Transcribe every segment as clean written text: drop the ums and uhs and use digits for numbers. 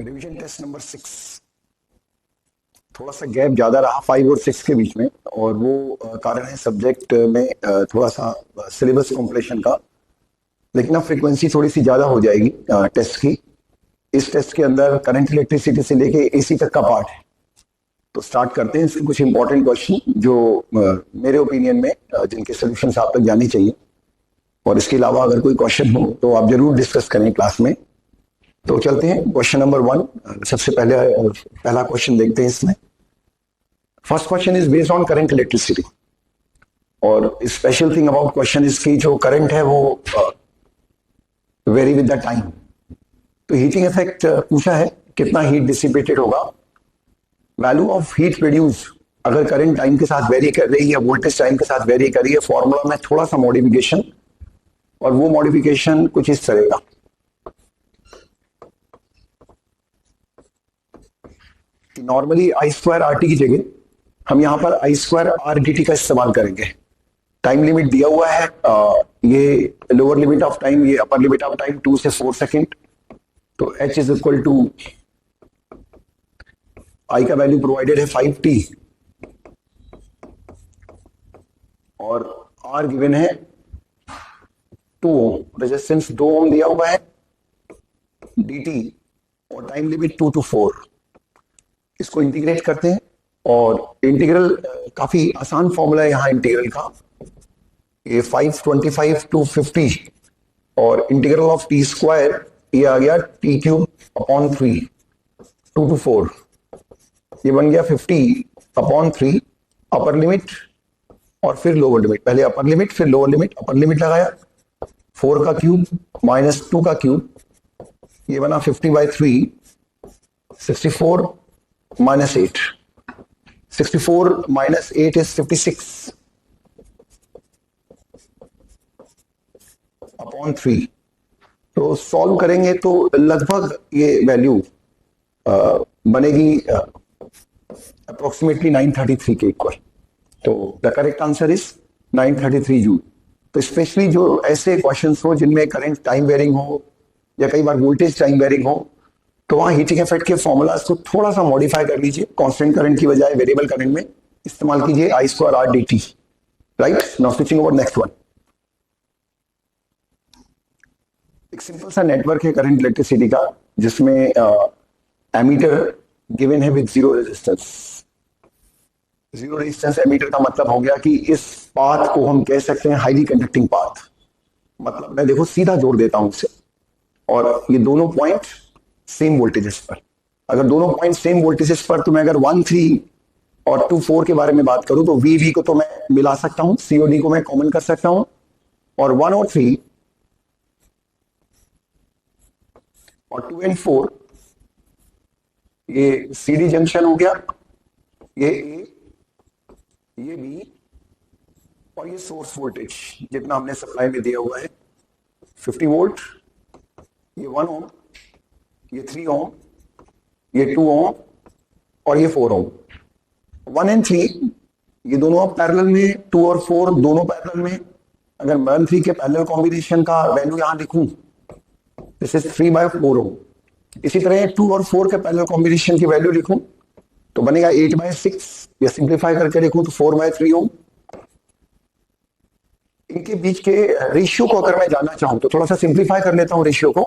Revision test number 6। थोड़ा सा gap ज्यादा रहा 5 और 6 के बीच में, और वो कारण है सब्जेक्ट में थोड़ा सा सिलेबस कॉम्प्लेशन का। लेकिन अब फ्रीक्वेंसी थोड़ी सी ज्यादा हो जाएगी टेस्ट की। इस टेस्ट के अंदर करंट इलेक्ट्रिसिटी से लेके एसी तक का पार्ट है। तो स्टार्ट करते हैं इसके कुछ इंपॉर्टेंट क्वेश्चन जो मेरे ओपिनियन में जिनके सोल्यूशन आप तक जाने चाहिए। और इसके अलावा अगर कोई क्वेश्चन हो तो आप जरूर डिस्कस करें क्लास में। तो चलते हैं क्वेश्चन नंबर 1। सबसे पहला क्वेश्चन देखते हैं इसमें। First question is based on current electricity, और special thing about question is की जो करंट है वो वेरी विद द टाइम। तो हीटिंग इफेक्ट पूछा है, कितना हीट डिसिपेटेड होगा। वैल्यू ऑफ हीट प्रोड्यूस अगर करंट टाइम के साथ वेरी कर रही है, वोल्टेज टाइम के साथ वेरी कर रही है, फॉर्मूला में थोड़ा सा मॉडिफिकेशन, और वो मॉडिफिकेशन कुछ इस तरह का। Normally I square R T की जगह हम यहां पर आई स्क्वायर आर डी टी का इस्तेमाल करेंगे। टाइम लिमिट दिया हुआ है, ये लोअर लिमिट ऑफ टाइम, ये अपर लिमिट ऑफ टाइम 2 से 4 सेकेंड। तो h इज इक्वल टू आई का वैल्यू प्रोवाइडेड है 5t, और r गिवन है 2 ओम, रेजिस्टेंस 2 ओम दिया हुआ है, dt, और टाइम लिमिट 2 to 4। इसको इंटीग्रेट करते हैं, और इंटीग्रल काफी आसान फॉर्मूला है यहाँ इंटीग्रल का। ये 525 to 50, और इंटीग्रल ऑफ टी स्क्वायर ये आ गया टी क्यूब अपॉन 3, 2 to 4। ये बन गया 50 अपॉन 3, अपर लिमिट और फिर लोअर लिमिट। पहले अपर लिमिट फिर लोअर लिमिट। अपर लिमिट लगाया 4 का क्यूब माइनस 2 का क्यूब, ये बना 50/3, 64 minus 8, 64 minus 8 is 56 अपॉन 3। तो सॉल्व करेंगे तो लगभग ये वैल्यू बनेगी अप्रोक्सीमेटली 933 के इक्वल। तो the correct answer is 933 joule. तो स्पेशली जो ऐसे क्वेश्चंस हो जिनमें करंट टाइम वेरिंग हो या कई बार वोल्टेज टाइम वेरिंग हो, तो वहां हीटिंग इफेक्ट के फॉर्मूलाज को थोड़ा सा मॉडिफाई कर लीजिए। कांस्टेंट करंट की बजाय वेरिएबल करंट में इस्तेमाल कीजिए I square R D T. Right, now switching over next one. एक सिंपल सा नेटवर्क है करंट इलेक्ट्रिसिटी का, जिसमें एमीटर गिवन है with zero resistance. Zero resistance ammeter का मतलब हो गया कि इस पाथ को हम कह सकते हैं हाईली कंडक्टिंग पाथ। मतलब मैं देखो सीधा जोड़ देता हूं इसे, और ये दोनों पॉइंट सेम वोल्टेजेस पर। अगर दोनों पॉइंट सेम वोल्टेजेस पर, तो मैं अगर 1 3 और 2 4 के बारे में बात करूं तो वी को तो मैं मिला सकता हूं, सीओडी को मैं कॉमन कर सकता हूं, और 1 और 3 और 2 and 4 ये सीडी जंक्शन हो गया, ये ए, ये बी, और ये सोर्स वोल्टेज जितना हमने सप्लाई में दिया हुआ है 50 वोल्ट, ये 1 ओम, ये 3 ओम, ये 2 ओम, और ये 4 ओम। 1 and 3 ये दोनों अब पैरेलल में, 2 और 4 दोनों पैरेलल में। अगर 1 3 के पैरेलल कॉम्बिनेशन का वैल्यू यहां लिखूं, दिस इज 3/4 ओम। इसी तरह 2 और 4 के पैरेलल कॉम्बिनेशन की वैल्यू लिखूं तो बनेगा 8/6, या सिंप्लीफाई करके लिखूं तो 4/3 ओम। इनके बीच के रेशियो को अगर मैं जानना चाहूं तो थोड़ा सा सिंप्लीफाई कर लेता हूं रेशियो को।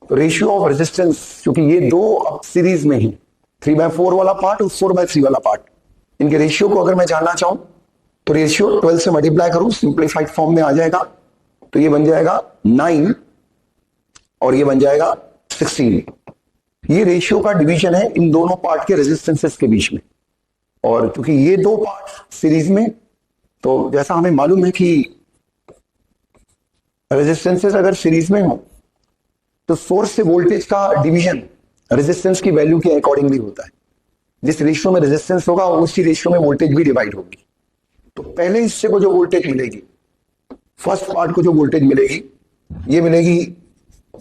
तो रेशियो ऑफ रेजिस्टेंस, क्योंकि ये दो अब सीरीज में ही, 3/4 वाला पार्ट और 4/3 वाला पार्ट, इनके रेशियो को अगर मैं जानना चाहूं तो रेशियो 12 से मल्टीप्लाई करूं, सिंप्लीफाइड फॉर्म में आ जाएगा। तो ये बन जाएगा 9 और ये बन जाएगा 16। ये रेशियो का डिवीजन है इन दोनों पार्ट के रेजिस्टेंसेस के बीच में। और क्योंकि ये दो पार्ट सीरीज में, तो जैसा हमें मालूम है कि रेजिस्टेंसेस अगर सीरीज में हो तो सोर्स से वोल्टेज का डिवीजन रेजिस्टेंस की वैल्यू के अकॉर्डिंगली होता है। जिस रेशियो में रेजिस्टेंस होगा उसी रेशियो में वोल्टेज भी डिवाइड होगी। तो पहले हिस्से को जो वोल्टेज मिलेगी, फर्स्ट पार्ट को जो वोल्टेज मिलेगी, ये मिलेगी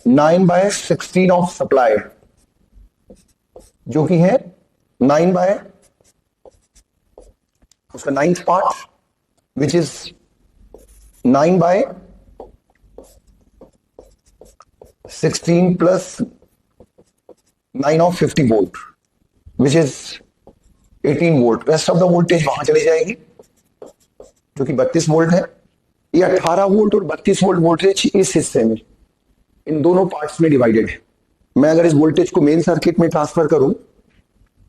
9/16 ऑफ सप्लाई, जो कि है 9 बाय उसका 9th part, which is 9/16 plus 9 of 50 volt which is 18 volt, rest of the voltage वहां चली जाएगी जो कि 32 वोल्ट है। ये 18 वोल्ट और 32 वोल्ट वोल्टेज इस हिस्से में इन दोनों पार्ट्स में डिवाइडेड है। मैं अगर इस वोल्टेज को मेन सर्किट में ट्रांसफर करूं,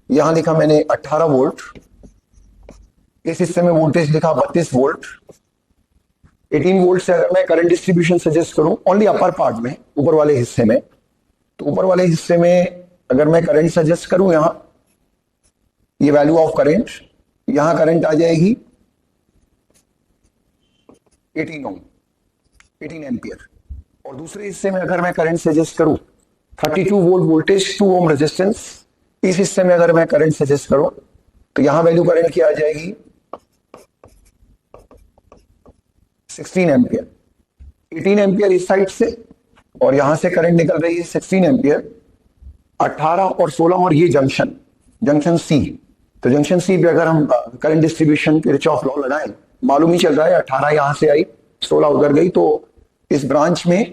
यहां लिखा मैंने 18 वोल्ट, इस हिस्से में वोल्टेज लिखा 32 वोल्ट। 18 वोल्ट से अगर मैं करंट डिस्ट्रीब्यूशन सजेस्ट करूं ओनली अपर पार्ट में, ऊपर वाले हिस्से में, तो ऊपर वाले हिस्से में अगर मैं करंट सजेस्ट करूं, यहां ये वैल्यू ऑफ करंट, यहां करंट आ जाएगी 18 ओम, 18 एम्पियर। और दूसरे हिस्से में अगर मैं करंट सजेस्ट करूं 32 वोल्ट वोल्टेज, 2 ओम रेजिस्टेंस, इस हिस्से में अगर मैं करंट सजेस्ट करूं तो यहां वैल्यू करंट की आ जाएगी 16 एम्पियर। 18 एम्पियर इस साइड से और यहां से करंट निकल रही है 16 एम्पियर। 18 और 16 और ये जंक्शन सी, तो जंक्शन सी पे अगर हम करंट डिस्ट्रीब्यूशन किरचॉफ लॉ लगाएं, मालूम ही चल रहा है 18 यहां से आई, 16 उधर गई, तो इस ब्रांच में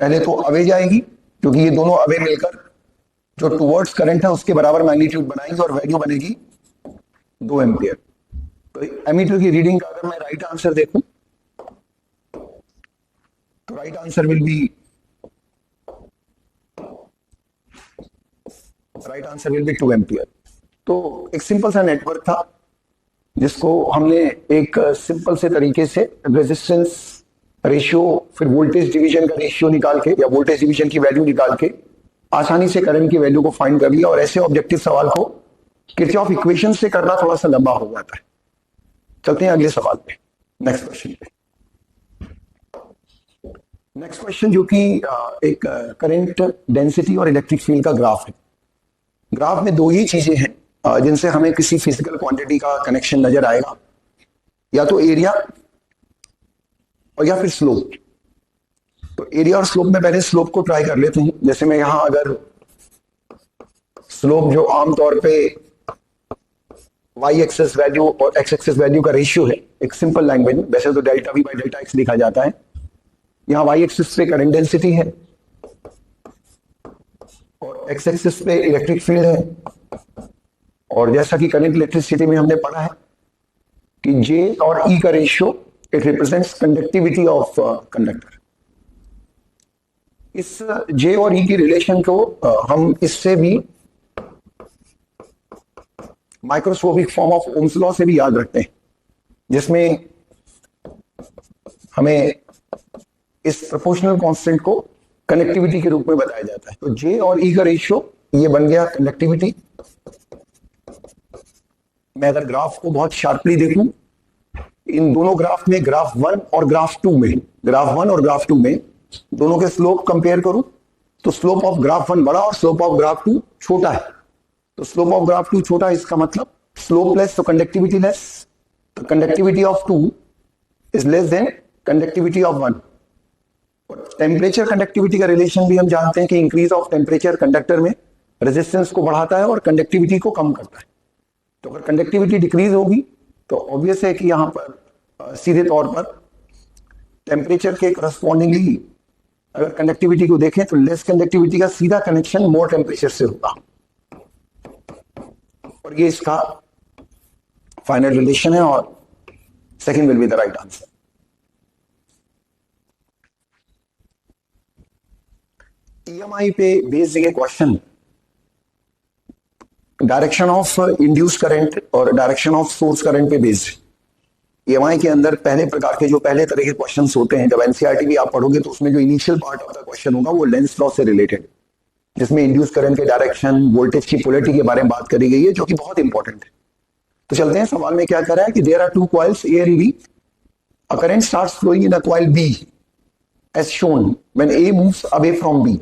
पहले तो अवे जाएगी क्योंकि ये दोनों अवे मिलकर जो टुवर्ड्स करंट है उसके बराबर मैग्नीट्यूड बनाएंगे और वैल्यू बनेगी 2 एम्पियर। तो एमीटर की रीडिंग का अगर मैं राइट आंसर देखूं तो right answer will B 2 ampere. तो एक सिंपल सा नेटवर्क था जिसको हमने एक सिंपल से तरीके से रेजिस्टेंस रेशियो, फिर वोल्टेज डिवीजन का रेशियो निकाल के या वोल्टेज डिवीजन की वैल्यू निकाल के आसानी से करंट की वैल्यू को फाइंड कर लिया। और ऐसे ऑब्जेक्टिव सवाल को किरचॉफ इक्वेशन से करना थोड़ा सा लंबा हो जाता है। चलते हैं अगले सवाल पे, नेक्स्ट क्वेश्चन पे। नेक्स्ट क्वेश्चन जो कि एक करंट डेंसिटी और इलेक्ट्रिक फील्ड का ग्राफ है। ग्राफ में दो ही चीजें हैं जिनसे हमें किसी फिजिकल क्वांटिटी का कनेक्शन नजर आएगा, या तो एरिया और या फिर स्लोप। तो एरिया और स्लोप में पहले स्लोप को ट्राई कर लेते हैं। जैसे मैं यहां अगर स्लोप जो आमतौर पे वाई एक्सेस वैल्यू और एक्स एक्सेस वैल्यू का रेशियो है, एक सिंपल लैंग्वेज में, वैसे तो delta we by delta x लिखा जाता है। यहां वाई एक्सिस पे करंट डेंसिटी है और एक्स एक्सिस पे इलेक्ट्रिक फील्ड है। और जैसा कि करंट इलेक्ट्रिसिटी में हमने पढ़ा है कि जे और ई का ratio it represents conductivity of conductor. इस जे और ई की रिलेशन को हम इससे भी microscopic form of Ohm's law से भी याद रखते हैं, जिसमें हमें इस प्रोपोर्शनल कांस्टेंट को कनेक्टिविटी के रूप में बताया जाता है। तो जे और ई का रेशियो ये बन गया कंडक्टिविटी। मैं अगर ग्राफ को बहुत शार्पली देखूं, इन दोनों ग्राफ में, ग्राफ 1 और ग्राफ 2 में दोनों के स्लोप कंपेयर करूं तो स्लोप ऑफ ग्राफ 1 बड़ा और स्लोप ऑफ ग्राफ 2 छोटा है। तो स्लोप ऑफ ग्राफ 2 छोटा, इसका मतलब स्लोप लेस तो कंडक्टिविटी लेस। तो conductivity of 2 is less than conductivity of 1। Temperature conductivity का रिलेशन भी हम जानते हैं कि इंक्रीज ऑफ टेम्परेचर कंडक्टर में रेजिस्टेंस को बढ़ाता है और कंडक्टिविटी को कम करता है। तो अगर कंडक्टिविटी डिक्रीज होगी तो ऑब्वियस है कि यहां पर सीधे तौर पर टेम्परेचर के करस्पॉन्डिंगली अगर कंडक्टिविटी को देखें तो लेस कंडक्टिविटी का सीधा कनेक्शन मोर टेम्परेचर से होगा। और ये इसका फाइनल रिलेशन है और second will be the right answer. EMI पे बेस्ड ये question direction of induce current और डायरेक्शन ऑफ सोर्स करंट पे बेस्ड। ईएमआई के अंदर पहले प्रकार के जो पहले तरह के क्वेश्चंस होते हैं, जब एनसीईआरटी भी आप पढ़ोगे तो उसमें जो initial part of the question होगा वो लेंस लॉ से रिलेटेड, जिसमें इंड्यूस करंट के डायरेक्शन, वोल्टेज की पोलैरिटी के बारे में बात करी गई है, जो कि बहुत इंपॉर्टेंट है। तो चलते हैं, सवाल में क्या कर रहा है कि there are two coils A and B, a current starts flowing in a coil B as shown when A moves away from B,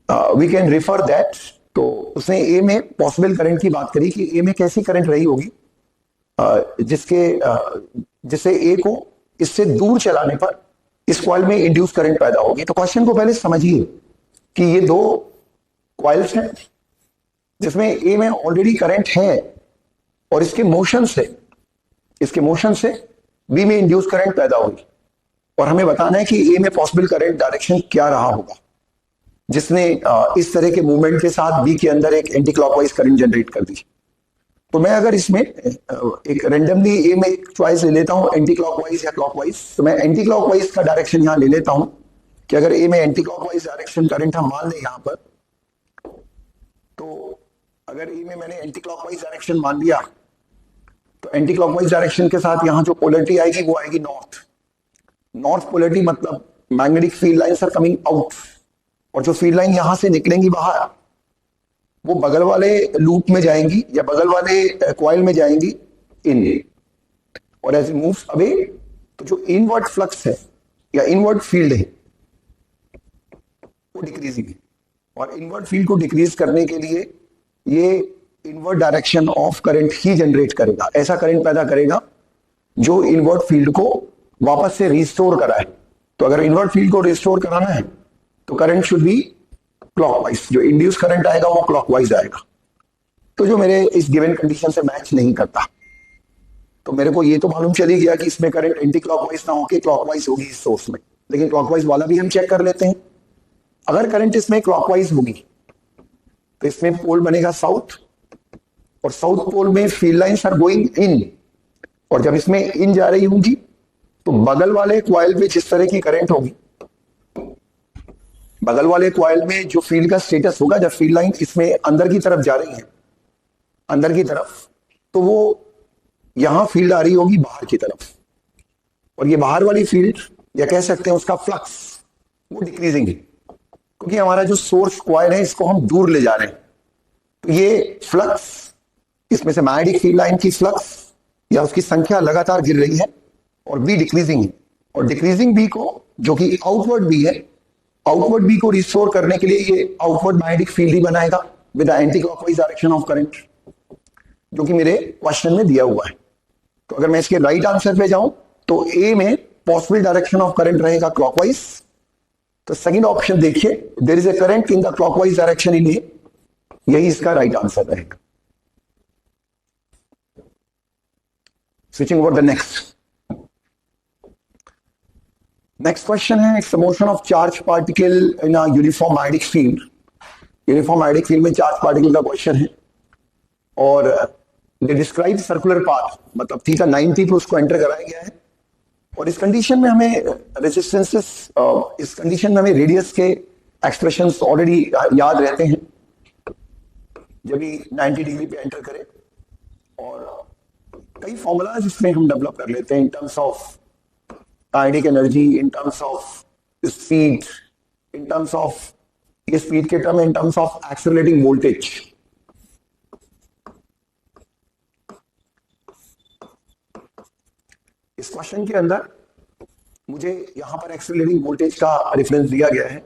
we can refer that. तो उसने ए में पॉसिबल करंट की बात करी कि ए में कैसी करंट रही होगी जिससे ए को इससे दूर चलाने पर इस कॉइल में इंड्यूस करंट पैदा होगी। तो क्वेश्चन को पहले समझिए कि ये दो कॉइल्स हैं जिसमें ए में ऑलरेडी करंट है और इसके मोशन से बी में इंड्यूस करंट पैदा होगी, और हमें बताना है कि ए में पॉसिबल करंट डायरेक्शन क्या रहा होगा। जिसने इस तरह के मूवमेंट के साथ बी के अंदर एक एंटी क्लॉकवाइज करंट जनरेट कर दी। तो मैं अगर इसमें एक रेंडमली ए में एक चॉइस ले लेता हूं, एंटी क्लॉकवाइज या क्लॉकवाइज, तो मैं एंटी क्लॉकवाइज का डायरेक्शन यहां ले लेता हूं कि अगर ए में एंटी क्लॉकवाइज डायरेक्शन करंट हम मान लें यहां पर, तो अगर ए में मैंने एंटी क्लॉकवाइज डायरेक्शन मान लिया, तो एंटी क्लॉकवाइज डायरेक्शन के साथ यहां जो पोलरिटी आएगी वो आएगी नॉर्थ। नॉर्थ पोलरिटी मतलब magnetic field lines are coming out, और जो फील्ड लाइन यहां से निकलेंगी बाहर वो बगल वाले लूप में जाएंगी या बगल वाले कॉइल में जाएंगी इन, और एज इट मूव्स अवे तो जो इनवर्ट फ्लक्स है या इनवर्ट फील्ड है वो डिक्रीजिंग है, और इनवर्ट फील्ड को डिक्रीज करने के लिए ये इनवर्ट डायरेक्शन ऑफ करंट ही जनरेट करेगा, ऐसा करंट पैदा करेगा जो इनवर्ट फील्ड को वापस से रिस्टोर कराए। तो अगर इनवर्ट फील्ड को रिस्टोर कराना है तो करंट शुड बी क्लॉकवाइज, जो इंड्यूस करंट आएगा वो क्लॉकवाइज आएगा। तो जो मेरे इस गिवन कंडीशन से मैच नहीं करता, तो मेरे को ये तो मालूम चली गया कि इसमें करंट एंटी क्लॉकवाइज ना होकर क्लॉकवाइज होगी इस सोर्स में, लेकिन क्लॉकवाइज वाला भी हम चेक कर लेते हैं। अगर करंट इसमें क्लॉकवाइज होगी तो इसमें पोल बनेगा साउथ, और साउथ पोल में field lines are going in, और जब इसमें इन जा रही होंगी तो बगल वाले कॉइल में जिस तरह की करंट होगी, बगल वाले कॉइल में जो फील्ड का स्टेटस होगा, जब फील्ड लाइन इसमें अंदर की तरफ जा रही है, अंदर की तरफ, तो वो यहां फील्ड आ रही होगी बाहर की तरफ, और ये बाहर वाली फील्ड या कह सकते हैं उसका फ्लक्स वो डिक्रीजिंग है, क्योंकि हमारा जो सोर्स कॉइल है इसको हम दूर ले जा रहे हैं। तो ये फ्लक्स, इसमें से मैग्नेटिक फील्ड लाइन की फ्लक्स या उसकी संख्या लगातार गिर रही है और बी डिक्रीजिंग है, और डिक्रीजिंग बी को, जो कि आउटवर्ड बी है, आउटवर्ड बी को रिस्टोर करने के लिए ये आउटवर्ड मैग्नेटिक फील्ड ही बनाएगा with anti clockwise direction of current, जो कि मेरे क्वेश्चन में दिया हुआ है। तो अगर मैं इसके राइट आंसर पे जाऊं तो ए में पॉसिबल डायरेक्शन ऑफ करंट रहेगा क्लॉकवाइज। तो सेकंड ऑप्शन देखिए, there is a current in the clockwise direction in A, यही इसका राइट आंसर रहेगा। Switching over the next question है, it's the motion of charge particle in a uniform magnetic field. Uniform magnetic field में charge particle का question है, और they describe circular path, मतलब theta 90 पे उसको एंटर कराया गया है, और इस कंडीशन में हमें रेजिस्टेंसेस, इस कंडीशन में हमें रेडियस के एक्सप्रेशंस ऑलरेडी याद रहते हैं जब भी 90 डिग्री पे एंटर करें, और कई फॉर्मूलाज इसमें हम डेवलप कर लेते हैं in terms of kinetic energy, in terms of speed, in terms of, ये स्पीड के term, in terms of accelerating voltage. इस क्वेश्चन के अंदर मुझे यहां पर एक्सेलरेटिंग वोल्टेज का रेफरेंस दिया गया है,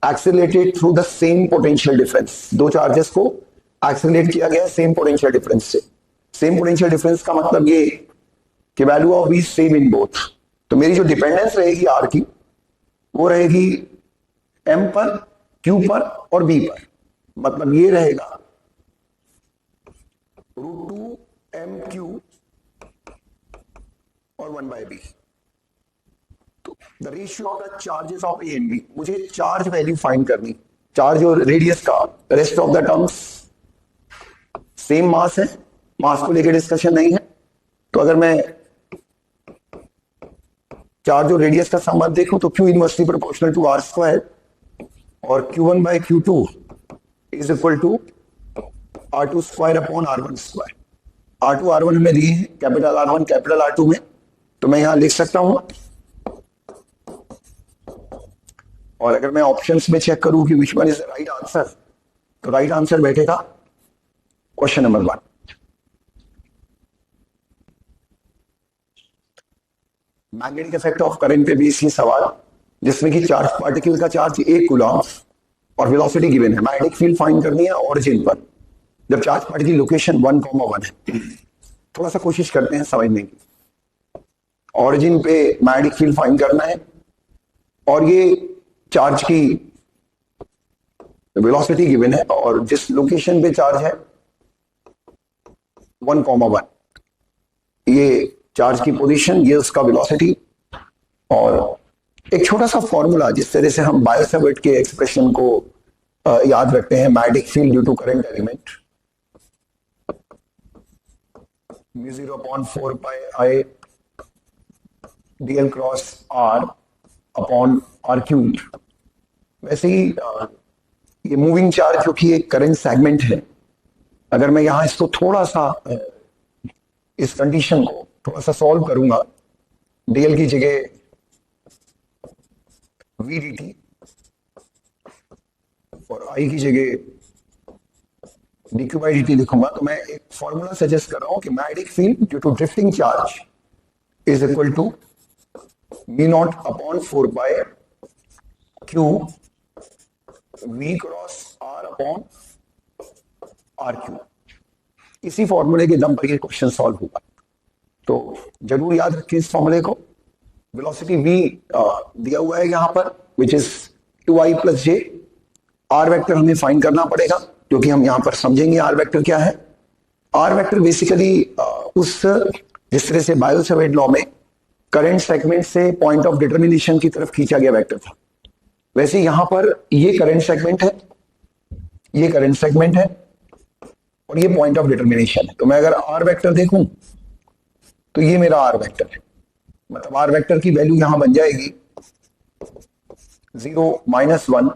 accelerated through the same potential difference. दो चार्जेस को एक्सेलरेट किया गया है सेम पोटेंशियल डिफरेंस से। सेम पोटेंशियल डिफरेंस का मतलब ये कि value of B same in both. तो मेरी जो डिपेंडेंस रहेगी आर की, वो रहेगी एम पर, क्यू पर और बी पर, मतलब ये रहेगा √2 m³ और 1/b। तो the ratio of the charges of A and B, मुझे चार्ज वैल्यू फाइंड करनी, चार्ज और रेडियस का। Rest of the terms same mass है, मास को लेकर डिस्कशन नहीं है। तो अगर मैं चार्ज और रेडियस का संबंध देखूं तो Q inversely proportional to R square, और Q1/Q2 is equal to R2 square upon R1 square. R2 R1 हमें दिए हैं, कैपिटल R1 कैपिटल R2 में, तो मैं यहां लिख सकता हूं। और अगर मैं ऑप्शंस में चेक करूं कि which one is the right answer, तो राइट आंसर बैठेगा question number 1। Magnetic effect of current पे बेस ये सवाल, जिसमें कि चार्ज पार्टिकल का चार्ज 1 कूलम्ब और वेलोसिटी गिवन है। मैग्नेटिक फील्ड फाइंड करनी है ओरिजिन पर, जब चार्ज पार्टिकल लोकेशन 1,1 है। थोड़ा सा कोशिश करते हैं समझने की। ओरिजिन पे मैग्नेटिक फील्ड फाइंड करना है, और ये चार्ज की वेलोसिटी गिवन है, और जिस लोकेशन पे चार्ज है 1,1, ये चार्ज की पोजीशन, ये उसका वेलोसिटी, और एक छोटा सा फॉर्मूला जिस तरह से हम बायो-सैवर्ट के एक्सप्रेशन को याद रखते हैं, magnetic field due to current element mu 0/4 pi I dl cross r upon r cube. वैसे ही ये मूविंग चार्ज जो कि एक करंट सेगमेंट है, अगर मैं यहां इसको थोड़ा सा इस कंडीशन को थोड़ा सा सॉल्व करूंगा, dl की जगह v dt और I की जगह dq by dt लिखूंगा, तो मैं एक फॉर्मूला सजेस्ट कर रहा हूं कि magnetic field due to drifting charge is equal to mu naught upon 4 pi q v cross r upon r cube. इसी फॉर्मूले के दम पर ये क्वेश्चन सॉल्व होगा, तो जरूर याद रखें इस फॉर्मूले को। वेलोसिटी v दिया हुआ है यहां पर, which is 2i plus j। r vector हमें फाइंड करना पड़ेगा, क्योंकि हम यहां पर समझेंगे r वेक्टर क्या है। r वेक्टर बेसिकली उस जिस तरह से बायो-सैवर्ट लॉ में करंट सेगमेंट से पॉइंट ऑफ डिटर्मिनेशन की तरफ खींचा गया वेक्टर था, वैसे यहां पर ये करंट सेगमेंट है, ये करंट सेगमेंट है और ये पॉइंट ऑफ डिटर्मिनेशन है। तो मैं अगर r वेक्टर देखूं तो ये मेरा r वेक्टर है, मतलब r वेक्टर की वैल्यू यहां बन जाएगी 0 - 1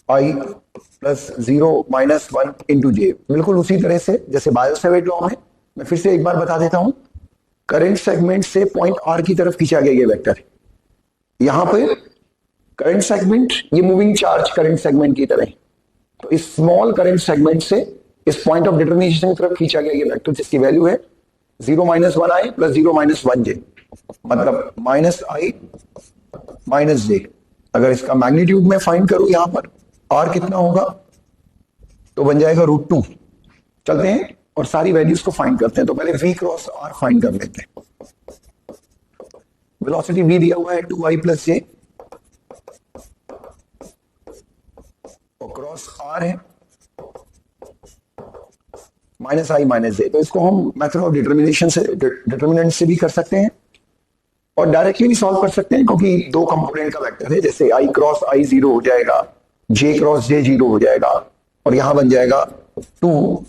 i प्लस 0 - 1 इंटू जे। बिल्कुल उसी तरह से जैसे बायो-सैवर्ट लॉ में, मैं फिर से एक बार बता देता हूं, करंट सेगमेंट से पॉइंट r की तरफ खींचा गया ये वेक्टर है। यहां पर करंट सेगमेंट ये मूविंग चार्ज करंट सेगमेंट की तरह है, तो इस स्मॉल करंट सेगमेंट से इस पॉइंट ऑफ डिटर्मिनेशन की तरफ खींचा गया ये वेक्टर, जिसकी वैल्यू है 0 - 1i प्लस 0 - 1j, मतलब -i माइनस j। अगर इसका मैग्नीट्यूड में फाइंड करूं यहां पर r कितना होगा, तो बन जाएगा √2। चलते हैं और सारी वैल्यूज को फाइंड करते हैं। तो पहले v क्रॉस r फाइंड कर लेते हैं। वेलोसिटी v दिया हुआ है 2i प्लस j और क्रॉस r है -i माइनस j। तो इसको हम मेथड ऑफ डिटर्मिनेशन से डिटर्मिनेंट से भी कर सकते हैं और डायरेक्टली भी सॉल्व कर सकते हैं, क्योंकि दो कंपोनेंट का वेक्टर है। जैसे i क्रॉस i 0 हो जाएगा, j क्रॉस j 0 हो जाएगा और यहां बन जाएगा 2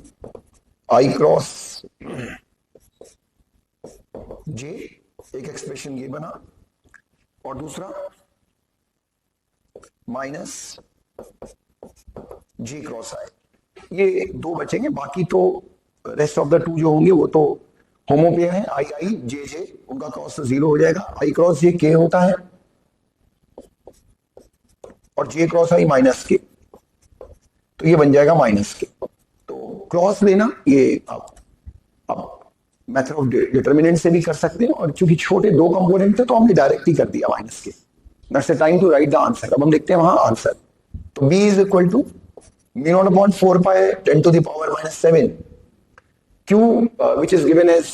i क्रॉस j, एक एक्सप्रेशन ये बना, और दूसरा माइनस j क्रॉस i। ये दो बचेंगे, बाकी तो रेस्ट ऑफ द टू जो होंगे वो तो होमोपेयर है, आई आई जे जे, उनका क्रॉस 0 हो जाएगा। आई क्रॉस जे के होता है और जे क्रॉस आई माइनस के, तो ये बन जाएगा माइनस के। तो क्रॉस लेना ये आप मेथड ऑफ डिटर्मिनेंट से भी कर सकते हैं, और चूंकि छोटे दो कंपोनेंट थे तो हमने डायरेक्ट ही कर दिया माइनस के। That's the time to write the answer. अब हम देखते हैं वहां आंसर। तो b is equal to μ0/4 pi 10 to the power -7 q which is given as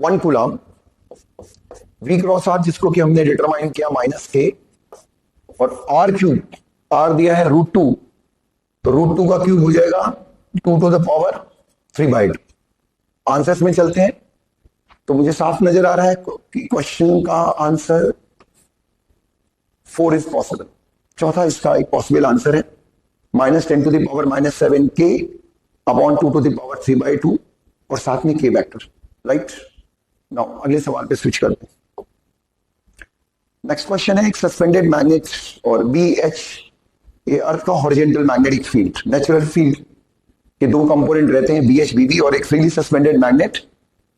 1 coulomb, v cross r जिसको कि हमने डिटरमाइन किया -k, और r क्यूब, r दिया है √2, तो √2 का क्यूब हो जाएगा 2 to the power 3/2। आंसर्स में चलते हैं। तो मुझे साफ नजर आ रहा है कि क्वेश्चन का आंसर 4 इज पॉसिबल। चौथा इसका एक पॉसिबल आंसर है -10 to the power -7 k upon 2 to the power 3/2 और साथ में k वेक्टर। राइट, नाउ अगले सवाल पे स्विच करते हैं। नेक्स्ट क्वेश्चन है, एक सस्पेंडेड मैग्नेट और BH, ये अर्थ का horizontal magnetic field. Natural field के दो कंपोनेंट रहते हैं, BH BB, और एक फ्रीली सस्पेंडेड मैग्नेट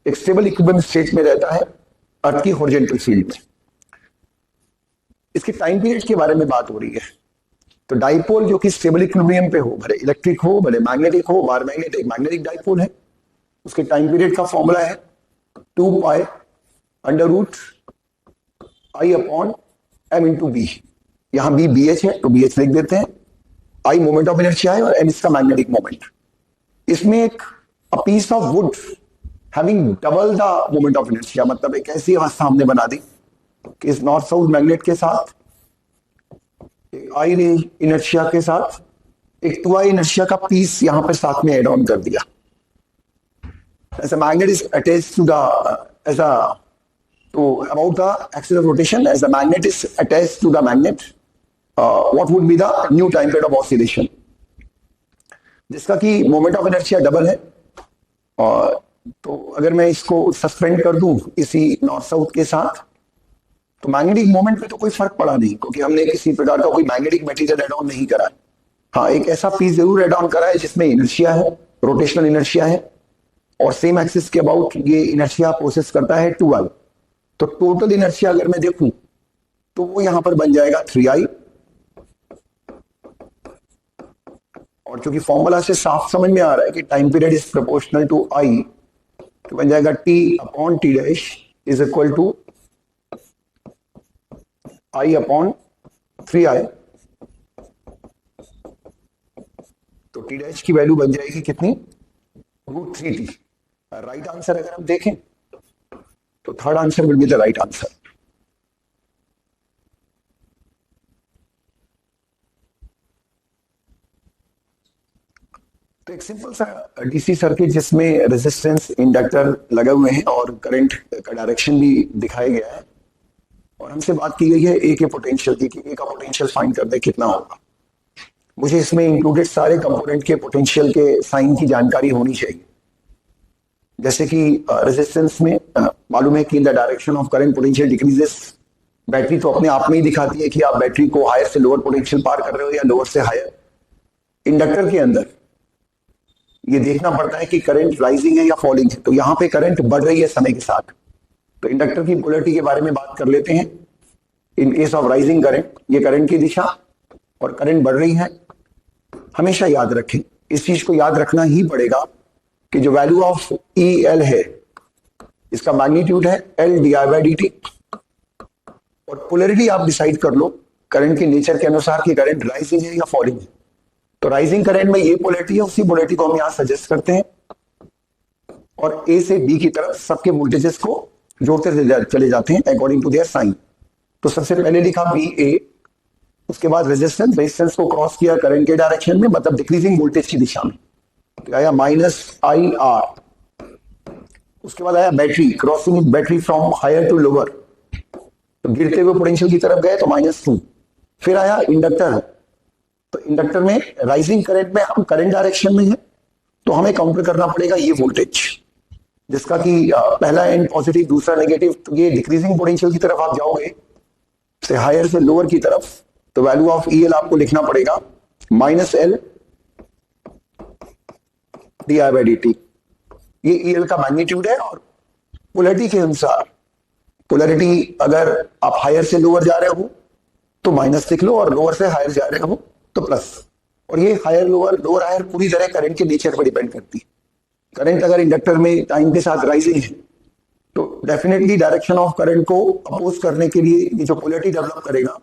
एक स्टेबल इक्विलिब्रियम स्टेट में रहता है अर्थ की हॉरिजॉन्टल फील्ड में। इसके टाइम पीरियड के बारे में बात हो रही है। तो डाइपोल जो कि स्टेबल इक्विलिब्रियम पे हो, भले इलेक्ट्रिक हो भले मैग्नेटिक हो, बार मैग्नेटिक मैग्नेटिक डाइपोल है, उसके टाइम पीरियड का फॉर्मूला है 2 pi √i upon m into B. यहां b BH है तो BH लिख देते हैं, I मोमेंट ऑफ इनर्शिया है और m इसका मैग्नेटिक मोमेंट। इसमें एक piece of wood having double the moment of inertia, मतलब एक ऐसी अवस्था हमने बना दी कि इस नॉर्थ साउथ मैग्नेट के साथ आई रेंज इनर्शिया के साथ एक 2i इनर्शिया का पीस यहां पर साथ में एड ऑन कर दिया। As a magnet is attached to the as a तो about the axis of rotation as the magnet is attached to the magnet, what would be the new time period of oscillation, जिसका कि moment of inertia double है। और तो अगर मैं इसको suspend कर दूं इसी नॉर्थ साउथ के साथ, तो मैग्नेटिक मोमेंट में तो कोई फर्क पड़ा नहीं, क्योंकि हमने किसी प्रकार का कोई मैग्नेटिक मटेरियल एड ऑन नहीं करा है। हाँ, एक ऐसा पीस जरूर एड ऑन करा है जिसमें इनर्शिया है, रोटेशनल इनर्शिया है, और सेम एक्सिस के अबाउट ये इनर्शिया प्रोसेस करता है 2i। तो टोटल इनर्शिया अगर मैं देखूं तो वो यहां पर बन जाएगा 3i, और चूंकि फॉर्मूला से साफ समझ में आ रहा है कि time period is proportional to I, तो बन जाएगा t upon T dash is equal to i upon 3i। तो टी डैश की वैल्यू बन जाएगी कितनी, √3t। राइट आंसर अगर हम देखें तो third answer will be the right answer. तो एक सिंपल सा डीसी सर्किट जिसमें रेजिस्टेंस, इंडक्टर लगे हुए हैं और करंट का डायरेक्शन भी दिखाया गया है, और हमसे बात की गई है ए के पोटेंशियल की, कि ए का पोटेंशियल फाइंड कर दे कितना होगा। मुझे इसमें इंक्लूडेड सारे कंपोनेंट के पोटेंशियल के साइन की जानकारी होनी चाहिए। जैसे कि रेजिस्टेंस में मालूम है कि in the direction of current potential decreases. Battery तो अपने आप में ही दिखाती है कि आप बैटरी को हायर से लोअर पोटेंशियल पार कर रहे हो या लोअर से हायर। इंडक्टर के अंदर ये देखना पड़ता है कि करंट राइजिंग है या फॉलिंग है। तो यहां पे करंट बढ़ रही है समय के साथ, तो इंडक्टर की पोलैरिटी के बारे में बात कर लेते हैं। In case of rising current, ये करंट की दिशा और करंट बढ़ रही है। हमेशा याद रखें, इस चीज को याद रखना ही पड़ेगा कि जो वैल्यू ऑफ ई एल है, इसका मैग्नीट्यूड है L D I by D T, और पोलैरिटी आप डिसाइड कर लो करंट के नेचर के अनुसार कि करंट राइजिंग है या फॉलिंग है। तो राइजिंग करंट में ये पोलैरिटी है, उसी पोलैरिटी को हम यहां सजेस्ट करते हैं, और ए से बी की तरफ सबके वोल्टेजेस को जोड़ते चले जाते हैं अकॉर्डिंग टू देयर साइन। तो सबसे पहले लिखा बी ए, उसके बाद रेजिस्टेंस को क्रॉस किया करंट के डायरेक्शन में, मतलब डिक्रीजिंग वोल्टेज की दिशा में, तो आया -IR। उसके बाद आया battery, crossing battery from higher to lower, तो गिरते हुए पोटेंशियल की तरफ गए तो -2। फिर आया इंडक्टर, तो इंडक्टर में राइजिंग करंट में हम करंट डायरेक्शन में है, तो हमें काउंटर करना पड़ेगा ये वोल्टेज, जिसका कि पहला एंड पॉजिटिव, दूसरा नेगेटिव। तो ये डिक्रीजिंग पोटेंशियल की तरफ आप जाओगे, से हायर से लोअर की तरफ, तो वैल्यू ऑफ ई एल आपको लिखना पड़ेगा -L D I by D T. ये ई एल का मैग्नीट्यूड है, और पोलैरिटी के अनुसार, पोलैरिटी अगर आप हायर से लोअर जा रहे हो तो माइनस लिख लो, और लोअर से हायर जा रहे हो तो प्लस। और ये हायर लोअर, लोअर हायर पूरी तरह करंट के नेचर पर डिपेंड करती है। करंट अगर इंडक्टर में टाइम के साथ राइजिंग है, तो डेफिनेटली डायरेक्शन ऑफ करंट को अपोज करने के लिए ये जो पोलैरिटी डेवलप करेगा,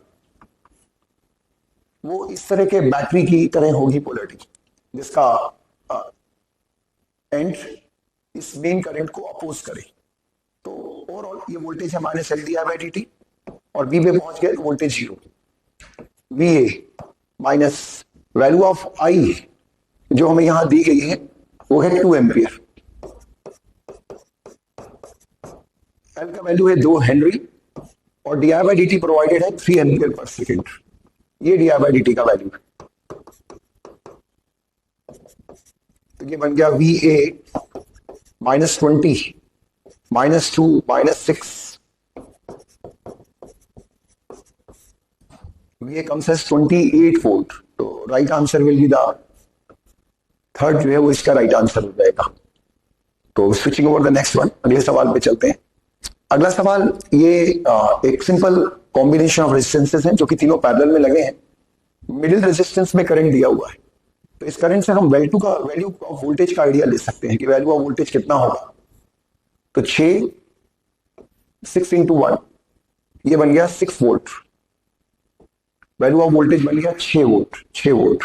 वो इस तरह के बैटरी की तरह होगी पोलैरिटी, जिसका एंड इस मेन करंट को अपोज करे। तो ओवरऑल ये वोल्टेज है -L D I by D T, और बी पे पहुंच गए voltage 0। V A minus value of I जो हमें यहां दी गई है वो है 2 एम्पियर। एल का वैल्यू है 2 हेनरी, और D I by D T provided है 3 एम्पियर पर सेकेंड। ये D I by D T का वैल्यू है। तो ये बन गया वी ए -20 -2 -6। ये कम्स एज 28 वोल्ट। तो right answer will be the third, जो है वो इसका राइट आंसर हो जाएगा। तो switching over the next one, अगले सवाल पे चलते हैं। अगला सवाल ये एक सिंपल कॉम्बिनेशन ऑफ रेजिस्टेंसेस हैं जो कि तीनों पैरेलल में लगे हैं। मिडिल रेजिस्टेंस में करंट दिया हुआ है, तो इस करंट से हम वैल्यू ऑफ वोल्टेज का आइडिया ले सकते हैं कि वैल्यू ऑफ वोल्टेज कितना होगा। तो 6 इंटू 1, ये बन गया 6 वोल्ट। वैल्यू ऑफ वोल्टेज बन गया 6 वोल्ट।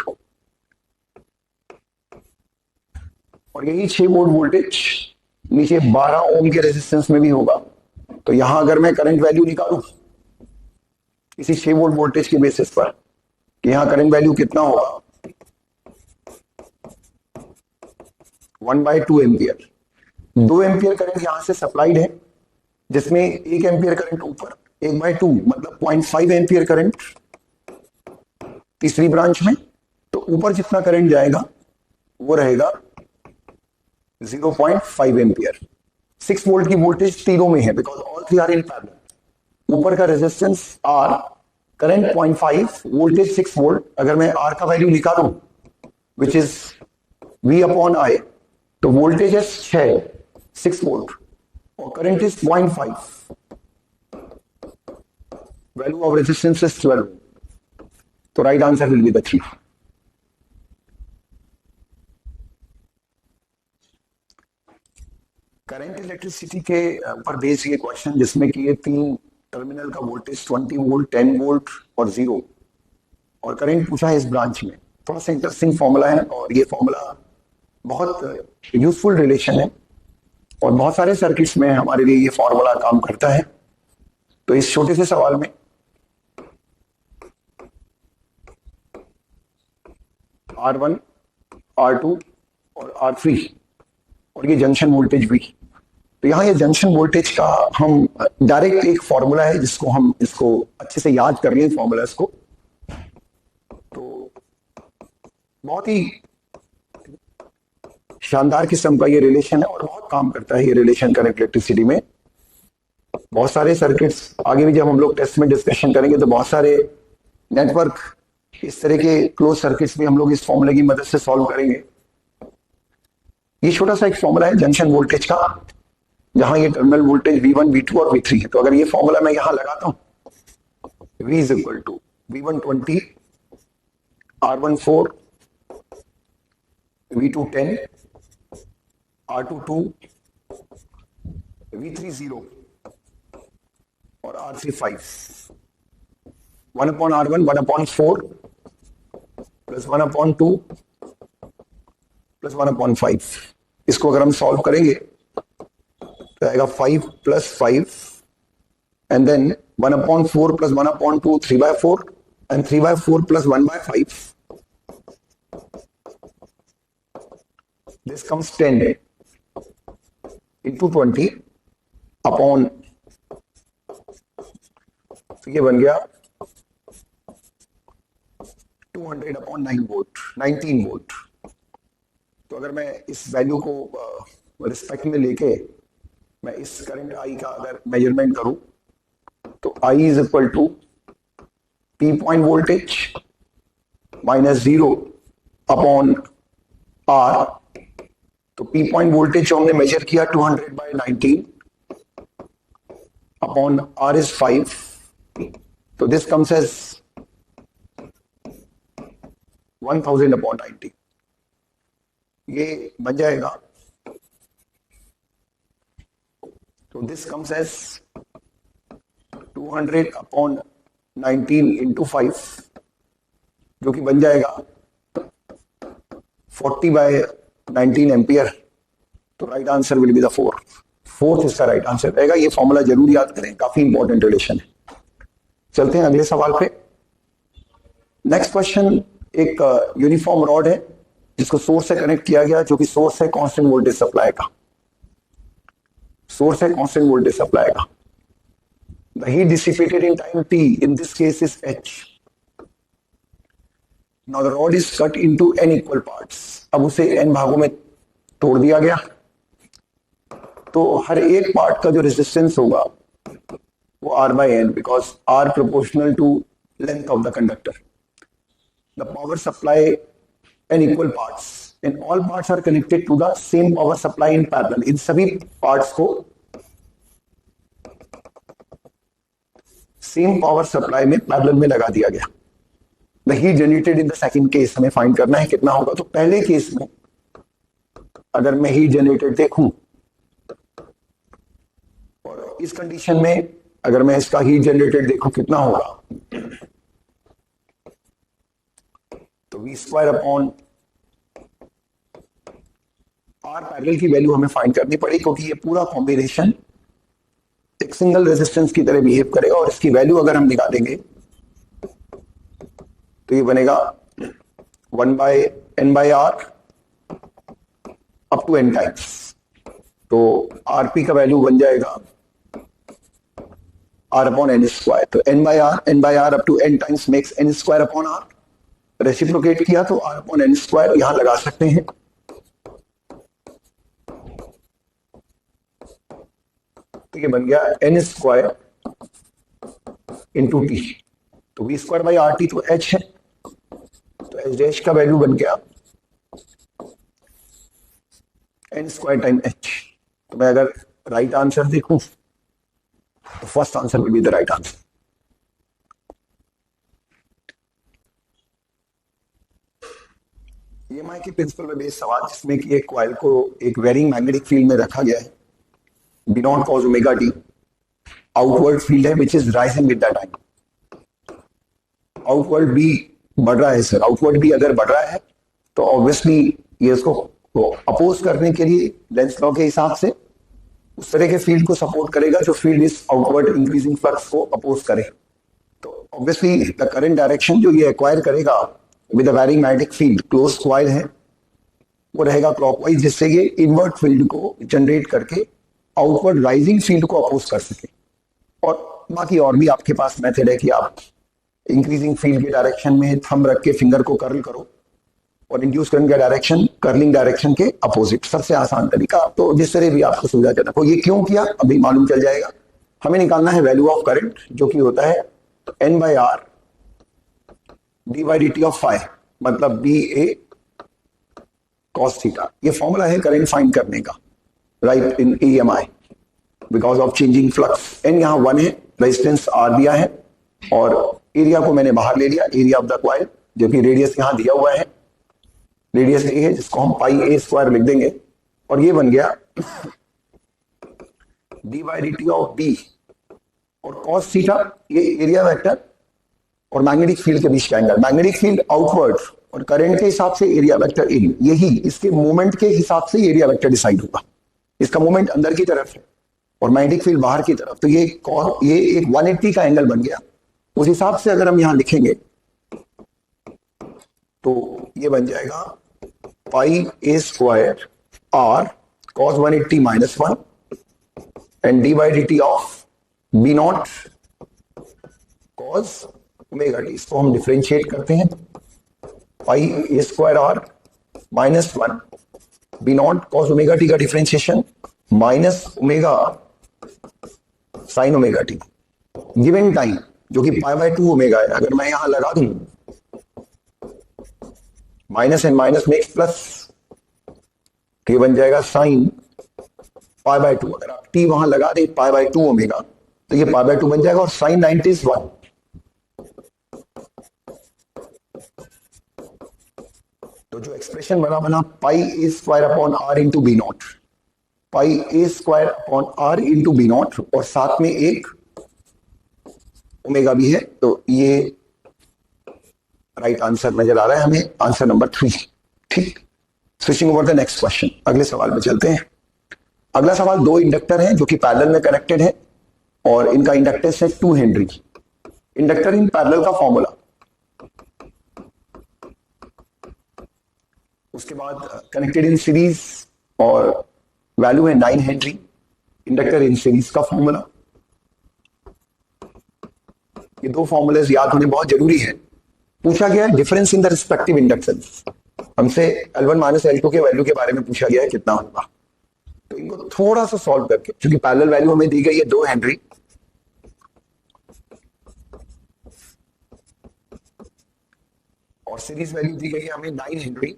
और यही 6 वोल्ट वोल्टेज नीचे 12 ओम के रेजिस्टेंस में भी होगा। तो यहां अगर मैं करंट वैल्यू निकालूं इसी 6 वोल्ट वोल्टेज के बेसिस पर कि यहां करंट वैल्यू कितना होगा, 1/2 एम्पियर। 2 एम्पियर करंट यहां से सप्लाइड है, जिसमें 1 एम्पियर करंट ऊपर, 1/2 मतलब 0.5 एम्पियर करंट तीसरी ब्रांच में, तो ऊपर जितना करंट जाएगा वो रहेगा 0.5 एम्पियर। 6 वोल्ट की वोल्टेज तीनों में है because all three are in parallel. ऊपर का resistance R, current 0.5, voltage 6 volt. अगर मैं आर का वैल्यू निकालूं which is V upon I, तो वोल्टेज है 6 वोल्ट और current is 0.5, value of resistance is 12। तो right answer will be the 3। Current electricity के ऊपर बेस्ड ये क्वेश्चन, जिसमें कि ये 3 टर्मिनल का वोल्टेज 20 वोल्ट, 10 वोल्ट और 0, और करंट पूछा है इस ब्रांच में। थोड़ा सा इंटरेस्टिंग फॉर्मूला है और ये फॉर्मूला बहुत यूजफुल रिलेशन है और बहुत सारे सर्किट्स में हमारे लिए ये फॉर्मूला काम करता है। तो इस छोटे से सवाल में R1, R2 और R3 और ये जंक्शन वोल्टेज भी। तो यहाँ ये जंक्शन वोल्टेज का हम डायरेक्ट एक फॉर्मूला है जिसको हम इसको अच्छे से याद कर लें फॉर्मूला इसको। तो बहुत ही शानदार किस्म का ये रिलेशन है और बहुत काम करता है ये रिलेशन करंट इलेक्ट्रिसिटी में। बहुत सारे सर्किट्स आगे भी जब हम लोग टेस्ट में डिस्कशन करेंगे तो बहुत सारे नेटवर्क इस तरह के क्लोज सर्किट्स भी हम लोग इस फॉर्मूले की मदद से सॉल्व करेंगे। ये छोटा सा एक फॉर्मूला है जंक्शन वोल्टेज का, जहां ये टर्मिनल वोल्टेज V1, V2 और V3 है। तो अगर ये फॉर्मूला मैं यहां लगाता हूं, V is equal to V1 20, R1 4, V2 10, R2 2, V3 0 और R3 5। 1 upon R1 1 upon 4 plus 1 upon 2 plus 1 upon 5। इसको अगर हम सॉल्व करेंगे तो आएगा 5 plus 5 and then 1 upon 4 plus 1 upon 2 3/4 and 3/4 plus 1/5। This comes 10 into 20 upon, तो ये बन गया 200 अपॉन 9 वोल्ट, 19 वोल्ट। तो अगर मैं इस वैल्यू को रिस्पेक्ट में लेके मैं इस करंट आई का अगर मेजरमेंट करूं तो I is equal to P point voltage minus 0 upon R. तो पी पॉइंट वोल्टेज जो हमने मेजर किया 200/19 अपॉन आर इज 5। तो दिस कम्स एज 1000 अपॉन 90। ये बन जाएगा, तो this comes as 200 upon 19 into 5, जो कि बन जाएगा 40/19 एम्पियर। तो right answer will be the 4th इसका राइट आंसर रहेगा। ये फॉर्मूला जरूर याद करें, काफी इंपॉर्टेंट रिलेशन है। चलते हैं अगले सवाल पे। नेक्स्ट क्वेश्चन एक यूनिफॉर्म रॉड है जिसको सोर्स से कनेक्ट किया गया, जो कि सोर्स है कांस्टेंट वोल्टेज सप्लाई का। सोर्स है कांस्टेंट वोल्टेज सप्लाई का। The heat dissipated in time t in this case is h. Now the rod is cut into n equal parts. अब उसे n भागों में तोड़ दिया गया, तो हर एक पार्ट का जो रेजिस्टेंस होगा वो R/n, because R proportional to length of the conductor. The power supply n equal parts, in all parts are connected to the same power supply in parallel. इन सभी पार्ट्स को सेम पावर सप्लाई में parallel में लगा दिया गया। The heat generated in the second case हमें find करना है कितना होगा। तो पहले केस में अगर मैं हीट जनरेटेड देखूं और इस कंडीशन में अगर मैं इसका हीट जनरेटेड देखूं कितना होगा, तो V² अपॉन R पैरेलल की वैल्यू हमें फाइंड करनी पड़ेगी, क्योंकि ये पूरा कॉम्बिनेशन एक सिंगल रेजिस्टेंस की तरह बिहेव करेगा। और इसकी वैल्यू अगर हम निकालेंगे तो ये बनेगा 1/n/r up to n times. तो RP का वैल्यू बन जाएगा R upon n स्क्वायर, तो n by r up to n times makes n square upon r, reciprocate किया तो r upon n स्क्वायर यहां लगा सकते हैं, तो ये बन गया n स्क्वायर इंटू टी, तो v square by R T तो h है, तो h डैश का वैल्यू बन गया n स्क्वायर टाइम h। तो मैं अगर राइट आंसर देखूं तो first answer will be the right answer. EMI के प्रिंसिपल में बेस्ड सवाल जिसमें कि एक कॉइल को एक वेरिंग मैग्नेटिक फील्ड में रखा गया है, B not cos omega T, outward field है which is rising with the time, outward भी बढ़ रहा है सर, आउटवर्ड भी अगर बढ़ रहा है तो ऑब्वियसली ये इसको अपोज करने के लिए लेंस लॉ के हिसाब से उस तरह के फील्ड को सपोर्ट करेगा जो फील्ड इस आउटवर्ड इंक्रीजिंग फ्लक्स को अपोज करे। तो ऑब्वियसली द करंट डायरेक्शन जो ये एक्वायर करेगा with a varying magnetic field, close coil है, वो रहेगा क्लॉकवाइज, जिससे ये इनवर्ट फील्ड को जनरेट करके आउटवर्ड राइजिंग फील्ड को अपोज कर सके। और बाकी और भी आपके पास मेथड है कि आप इंक्रीजिंग फील्ड के डायरेक्शन में थंब रख के फिंगर को कर्ल करो और इंड्यूस करंट का डायरेक्शन कर्लिंग डायरेक्शन के अपोजिट, सबसे आसान तरीका। तो जिस तरह भी आपको सुविधाजनक हो। ये क्यों किया अभी मालूम चल जाएगा। हमें निकालना है वैल्यू ऑफ करंट जो कि होता है n by R d by D T of phi, मतलब बी ए कॉस थीटा। ये फॉर्मूला है करंट फाइंड करने का, right, in EMI because of changing flux. N यहाँ 1 है, रेजिस्टेंस आर दिया है और एरिया को मैंने बाहर ले लिया, एरिया ऑफ द कॉइल, जो कि रेडियस यहाँ दिया हुआ है, रेडियस ए है जिसको हम पाई ए स्क्वायर लिख देंगे, और ये बन गया d by D T of B और कॉस थीटा, ये एरिया वेक्टर और मैग्नेटिक फील्ड के बीच का एंगल, मैग्नेटिक फील्ड आउटवर्ड और करंट के हिसाब से एरिया वेक्टर इन, यही इसके मोमेंट के हिसाब से एरिया वेक्टर डिसाइड होगा। इसका मोमेंट अंदर की तरफ है और मैग्नेटिक फील्ड बाहर की तरफ, तो ये एक 180 का एंगल बन गया। उस हिसाब से अगर हम यहां लिखेंगे तो ये बन जाएगा pi A square R cos 180 minus 1 and D by D T of B not cos omega T. इसको हम डिफरेंशिएट करते हैं, pi A square R minus 1 B not cos omega T का differentiation minus omega sine omega T given time जो कि pi by 2 omega है। अगर मैं यहां लगा दूं minus and minus makes plus, तो ये बन जाएगा साइन पाई बाय 2। अगर आप टी वहां लगा दें पाई बाय 2 ओमेगा तो ये पाई बाय 2 बन जाएगा और साइन 90 is 1। तो जो एक्सप्रेशन बना pi A square upon R into B not, pi A square upon R into B not और साथ में एक ओमेगा भी है, तो ये राइट आंसर नजर आ रहा है हमें, आंसर नंबर 3। ठीक, switching over the next question, अगले सवाल पे चलते हैं। अगला सवाल, दो इंडक्टर हैं जो कि पैरेलल में कनेक्टेड है और इनका इंडक्टेंस है 2 हेनरी। इंडक्टर इन पैरेलल का फॉर्मूला, उसके बाद कनेक्टेड इन सीरीज और वैल्यू है 9 हेनरी। इंडक्टर इन सीरीज का फॉर्मूला, ये दो फॉर्मूलेज याद होने बहुत जरूरी है। पूछा गया है difference in the respective inductance, हमसे L1 माइनस L2 के वैल्यू के बारे में पूछा गया है कितना होगा। तो इनको थोड़ा सा सॉल्व करके, क्योंकि पैरेलल वैल्यू हमें दी गई है 2 हेनरी और सीरीज वैल्यू दी गई है हमें 9 हेनरी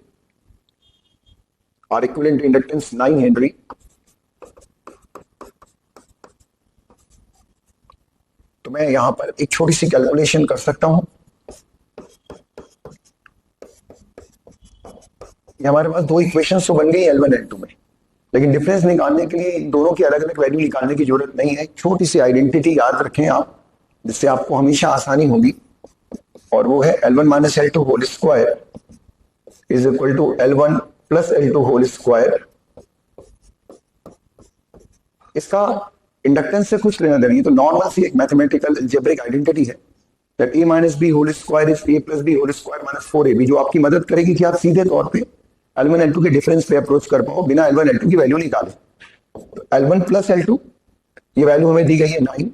और इक्विवेलेंट इंडक्टेंस 9 हेनरी। तो मैं यहां पर एक छोटी सी कैलकुलेशन कर सकता हूं। ये हमारे पास दो इक्वेशंस तो बन गई L1 L2 में, लेकिन डिफरेंस निकालने के लिए इन दोनों की अलग अलग वैल्यू निकालने की जरूरत नहीं है। छोटी सी आइडेंटिटी याद रखें आप, जिससे आपको हमेशा आसानी होगी, और वो है L1 minus L2 whole square is equal to L1 plus L2 whole square. इसका इंडक्टेंस से कुछ लेना देना, तो नॉर्मल सी एक मैथमेटिकल अलजेब्रिक आइडेंटिटी है that a minus B whole square is a plus B whole square minus 4ab, जो आपकी मदद करेगी कि आप सीधे तौर पे L1 L2 के डिफरेंस पे अप्रोच कर पाओ बिना L1 L2 की वैल्यू निकाले। तो L1 प्लस L2 ये वैल्यू हमें दी गई है 9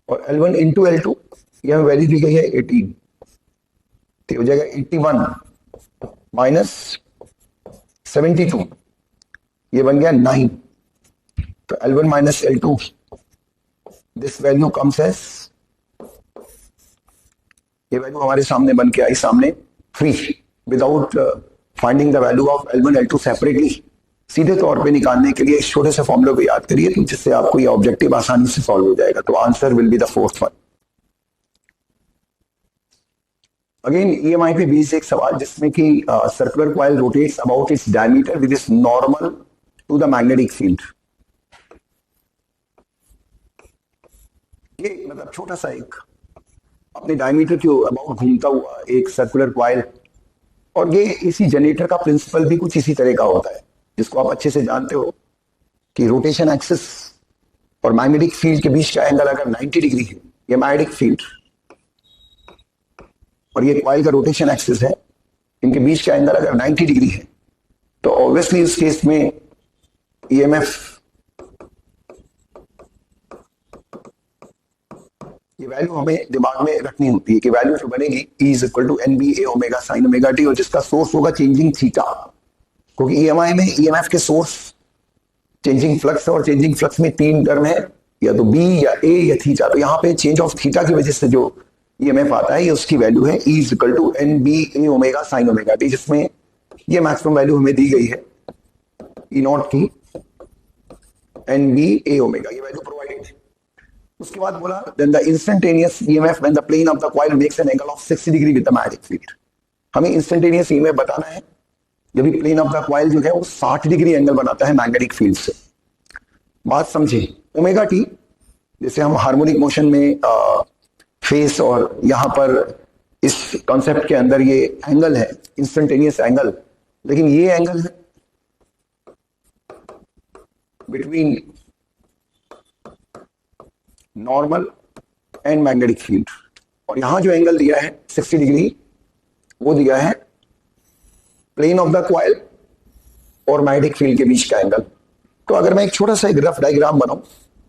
और L1 इंटू L2 ये हमें वैल्यू दी गई है 18, तो हो जाएगा 81 माइनस 72, ये बन गया 9। तो L1 minus L2, this value comes as, ये वैल्यू हमारे सामने बन के आई सामने 3 without finding the value of L1 L2 separately. सीधे तौर पे निकालने के लिए इस छोटे से फॉर्मूले को याद करिए, तो जिससे आपको ये ऑब्जेक्टिव आसानी से सॉल्व हो जाएगा। तो answer will be the fourth one. Again EMI पे बेस्ड एक सवाल जिसमें कि circular coil rotates about its diameter with is normal to the magnetic field. ये मतलब छोटा सा एक अपने डायमीटर के अबाउट घूमता हुआ एक सर्कुलर कॉइल, और ये इसी जनरेटर का प्रिंसिपल भी कुछ इसी तरह का होता है, जिसको आप अच्छे से जानते हो कि रोटेशन एक्सिस और मैग्नेटिक फील्ड के बीच का एंगल अगर 90 डिग्री है, ये मैग्नेटिक फील्ड और ये कॉइल का रोटेशन एक्सिस है, इनके बीच का एंगल अगर 90 डिग्री है, तो ऑब्वियसली उस केस में ईएमएफ, ये वैल्यू हमें दिमाग में रखनी होती है कि वैल्यू जो बनेगी E is equal to n B A omega sine omega t, और जिसका सोर्स होगा चेंजिंग थीटा, क्योंकि ईएमआई में ईएमएफ के सोर्स चेंजिंग फ्लक्स, और चेंजिंग फ्लक्स में 3 टर्म है, या तो बी या ए या थीटा। तो यहाँ पे चेंज ऑफ थीटा की वजह से जो ईएमएफ आता है, ये उसकी वैल्यू है E is equal to n B A omega sine omega t, जिसमें ये मैक्सिमम वैल्यू हमें दी गई है ई नॉट की एन बी ए ओमेगा, ये वैल्यू प्रोवाइडेड है। उसके बाद बोला then the instantaneous EMF when the plane of the coil makes an angle of 60 degree with the magnetic field. हमें इंस्टेंटेनियस ईएमएफ बताना है जब भी प्लेन ऑफ द कॉइल जो है वो 60 डिग्री एंगल बनाता है मैग्नेटिक फील्ड से। बात समझे, ओमेगा टी जैसे हम हार्मोनिक मोशन में फेस, और यहां पर इस कॉन्सेप्ट के अंदर ये एंगल है इंस्टेंटेनियस एंगल, लेकिन ये एंगल है between normal and magnetic field, और यहां जो एंगल दिया है 60 डिग्री, वो दिया है प्लेन ऑफ द कॉइल और मैग्नेटिक फील्ड के बीच का एंगल। तो अगर मैं एक छोटा सा एक रफ डायग्राम बनाऊं,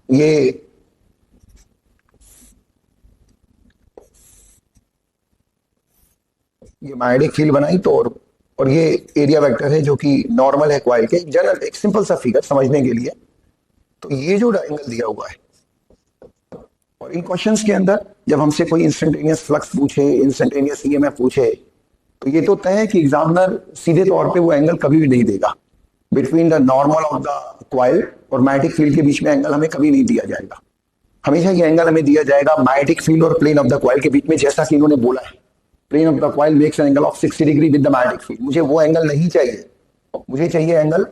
ये मैग्नेटिक फील्ड बनाई, तो और ये एरिया वेक्टर है जो कि नॉर्मल है कॉइल के, जनरल एक सिंपल सा फिगर समझने के लिए। तो ये जो एंगल दिया हुआ है, और इन क्वेश्चंस के अंदर जब हमसे कोई इंस्टेंटेनियस फ्लक्स पूछे, इंस्टेंटेनियस ईएमएफ पूछे, तो ये तो तय है कि एग्जामिनर सीधे तौर पे वो एंगल कभी भी नहीं देगा between the normal of the coil और मैग्नेटिक फील्ड के बीच में एंगल हमें कभी नहीं दिया जाएगा। हमेशा ये एंगल हमें दिया जाएगा मैग्नेटिक फील्ड और प्लेन ऑफ द कॉइल के बीच में, जैसा कि इन्होंने बोला है plane of the coil makes an angle of 60 degree with the magnetic field. मुझे वो एंगल नहीं चाहिए, मुझे चाहिए angle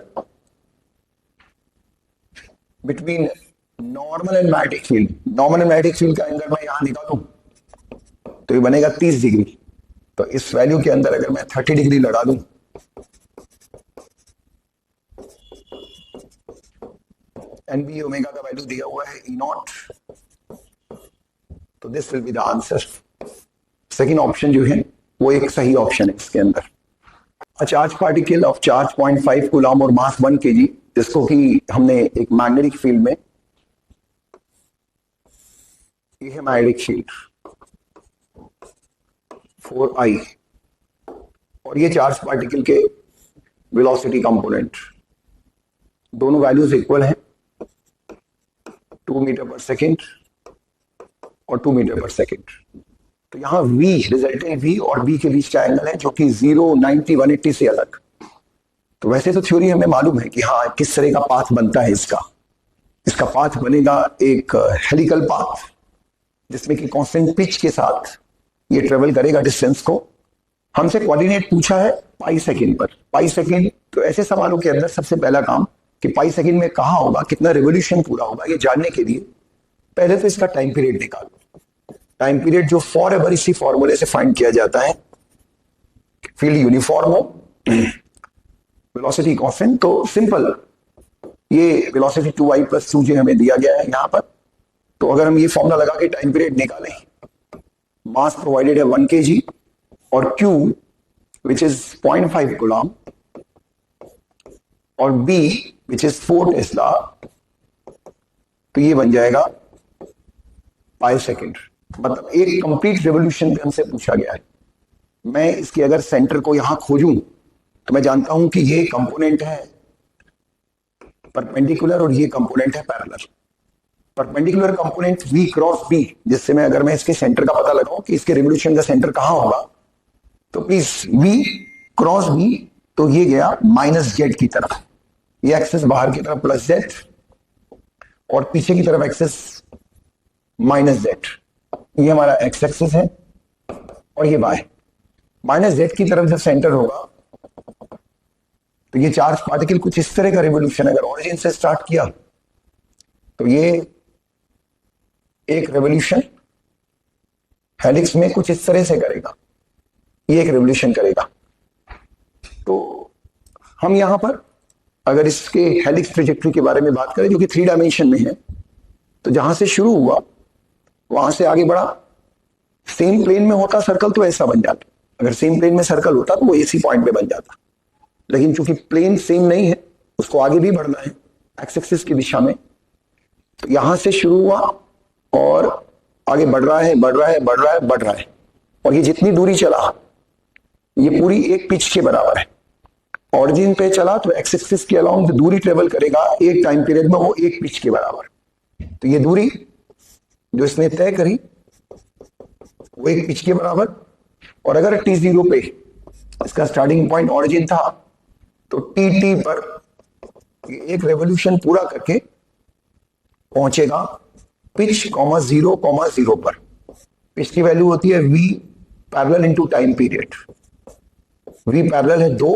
between normal and magnetic field. Normal and magnetic field का एंगल मैं यहां निकालूं तो ये बनेगा 30 डिग्री। तो इस वैल्यू के अंदर अगर मैं 30 डिग्री लगा दूं, एन बी ओमेगा का वैल्यू दिया हुआ है ई नॉट, तो this will be the answer. Second option जो है वो एक सही ऑप्शन है इसके अंदर। A charge particle of charge 0.5 coulomb और मास 1 kg, जिसको कि हमने एक मैग्नेटिक फील्ड में, ये है मैग्नेटिक फील्ड 4I, और ये चार्ज पार्टिकल के वेलोसिटी कंपोनेंट, दोनों वैल्यूज इक्वल हैं, 2 मीटर पर सेकेंड और 2 मीटर पर सेकेंड। तो यहां V रिजल्टेंट V और B के बीच का एंगल है जो कि 0, 90, 180 से अलग। तो वैसे तो थ्योरी हमें मालूम है कि हाँ किस तरह का पाथ बनता है इसका पाथ बनेगा एक हेलिकल पाथ, जिसमें कि कांस्टेंट पिच के साथ ये ट्रेवल करेगा डिस्टेंस को। हमसे कोऑर्डिनेट पूछा है पाई सेकेंड पर, पाई सेकेंड। तो ऐसे सवालों के अंदर सबसे पहला काम कि पाई सेकेंड में कहाँ होगा, कितना रिवोल्यूशन पूरा होगा, ये जानने के लिए पहले तो इसका टाइम पीरियड निकालो। टाइम पीरियड जो फॉर एवर इसी फॉर्मूले से फाइंड किया जाता है, फील्ड यूनिफॉर्म हो, वेलोसिटी कांस्टेंट, तो सिंपल ये वेलोसिटी 2I + 2j हमें दिया गया है यहां पर। तो अगर हम ये फॉर्मूला लगा के टाइम पीरियड निकालें, मास प्रोवाइडेड है 1 kg और Q विच इज 0.5 कूलम और B विच इज 4 टेस्ला, तो ये बन जाएगा पाई सेकेंड, मतलब एक कंप्लीट रेवोल्यूशन हमसे पूछा गया है। मैं इसकी अगर सेंटर को यहां खोजूं तो मैं जानता हूं कि ये कंपोनेंट है परपेंडिकुलर और ये कंपोनेंट है parallel. Perpendicular component v cross b, जिससे मैं अगर मैं इसके सेंटर का पता लगाऊं कि इसके रिवोल्यूशन का सेंटर कहां होगा, तो प्लीज v क्रॉस b, तो ये गया माइनस जेड की तरफ, ये एक्सेस बाहर की तरफ प्लस जेड और पीछे की तरफ एक्सेस माइनस जेड। ये हमारा एक्स एक्सेस है और ये वाई। माइनस जेड की तरफ जब सेंटर होगा तो ये चार्ज पार्टिकल कुछ इस तरह का रिवोल्यूशन अगर ओरिजिन से स्टार्ट किया तो ये एक रेवोल्यूशन हेलिक्स में कुछ इस तरह से करेगा, ये एक रेवोल्यूशन करेगा। तो हम यहां पर अगर इसके हेलिक्स ट्रेजेक्टरी के बारे में बात करें जो कि 3 डायमेंशन में है, तो जहां से शुरू हुआ वहां से आगे बढ़ा। सेम प्लेन में होता सर्कल तो ऐसा बन जाता, अगर सेम प्लेन में सर्कल होता तो वो इसी पॉइंट पे बन जाता, लेकिन चूंकि प्लेन सेम नहीं है उसको आगे भी बढ़ना है एक्स एक्सिस की दिशा में, तो यहां से शुरू हुआ और आगे बढ़ रहा है बढ़ रहा है बढ़ रहा है बढ़ रहा है, और ये जितनी दूरी चला ये पूरी एक पिच के बराबर है। ऑरिजिन पे चला तो एक्स एक्सिस के अलाउंग जो दूरी ट्रेवल करेगा एक टाइम पीरियड में वो एक पिच के बराबर, तो ये दूरी जो इसने तय करी वो एक पिच के बराबर। और अगर t0 पे इसका स्टार्टिंग पॉइंट ऑरिजिन था तो टी पर एक रेवोल्यूशन पूरा करके पहुंचेगा पिच कॉमा 0 पर। पिच की वैल्यू होती है v parallel into time period. v parallel है 2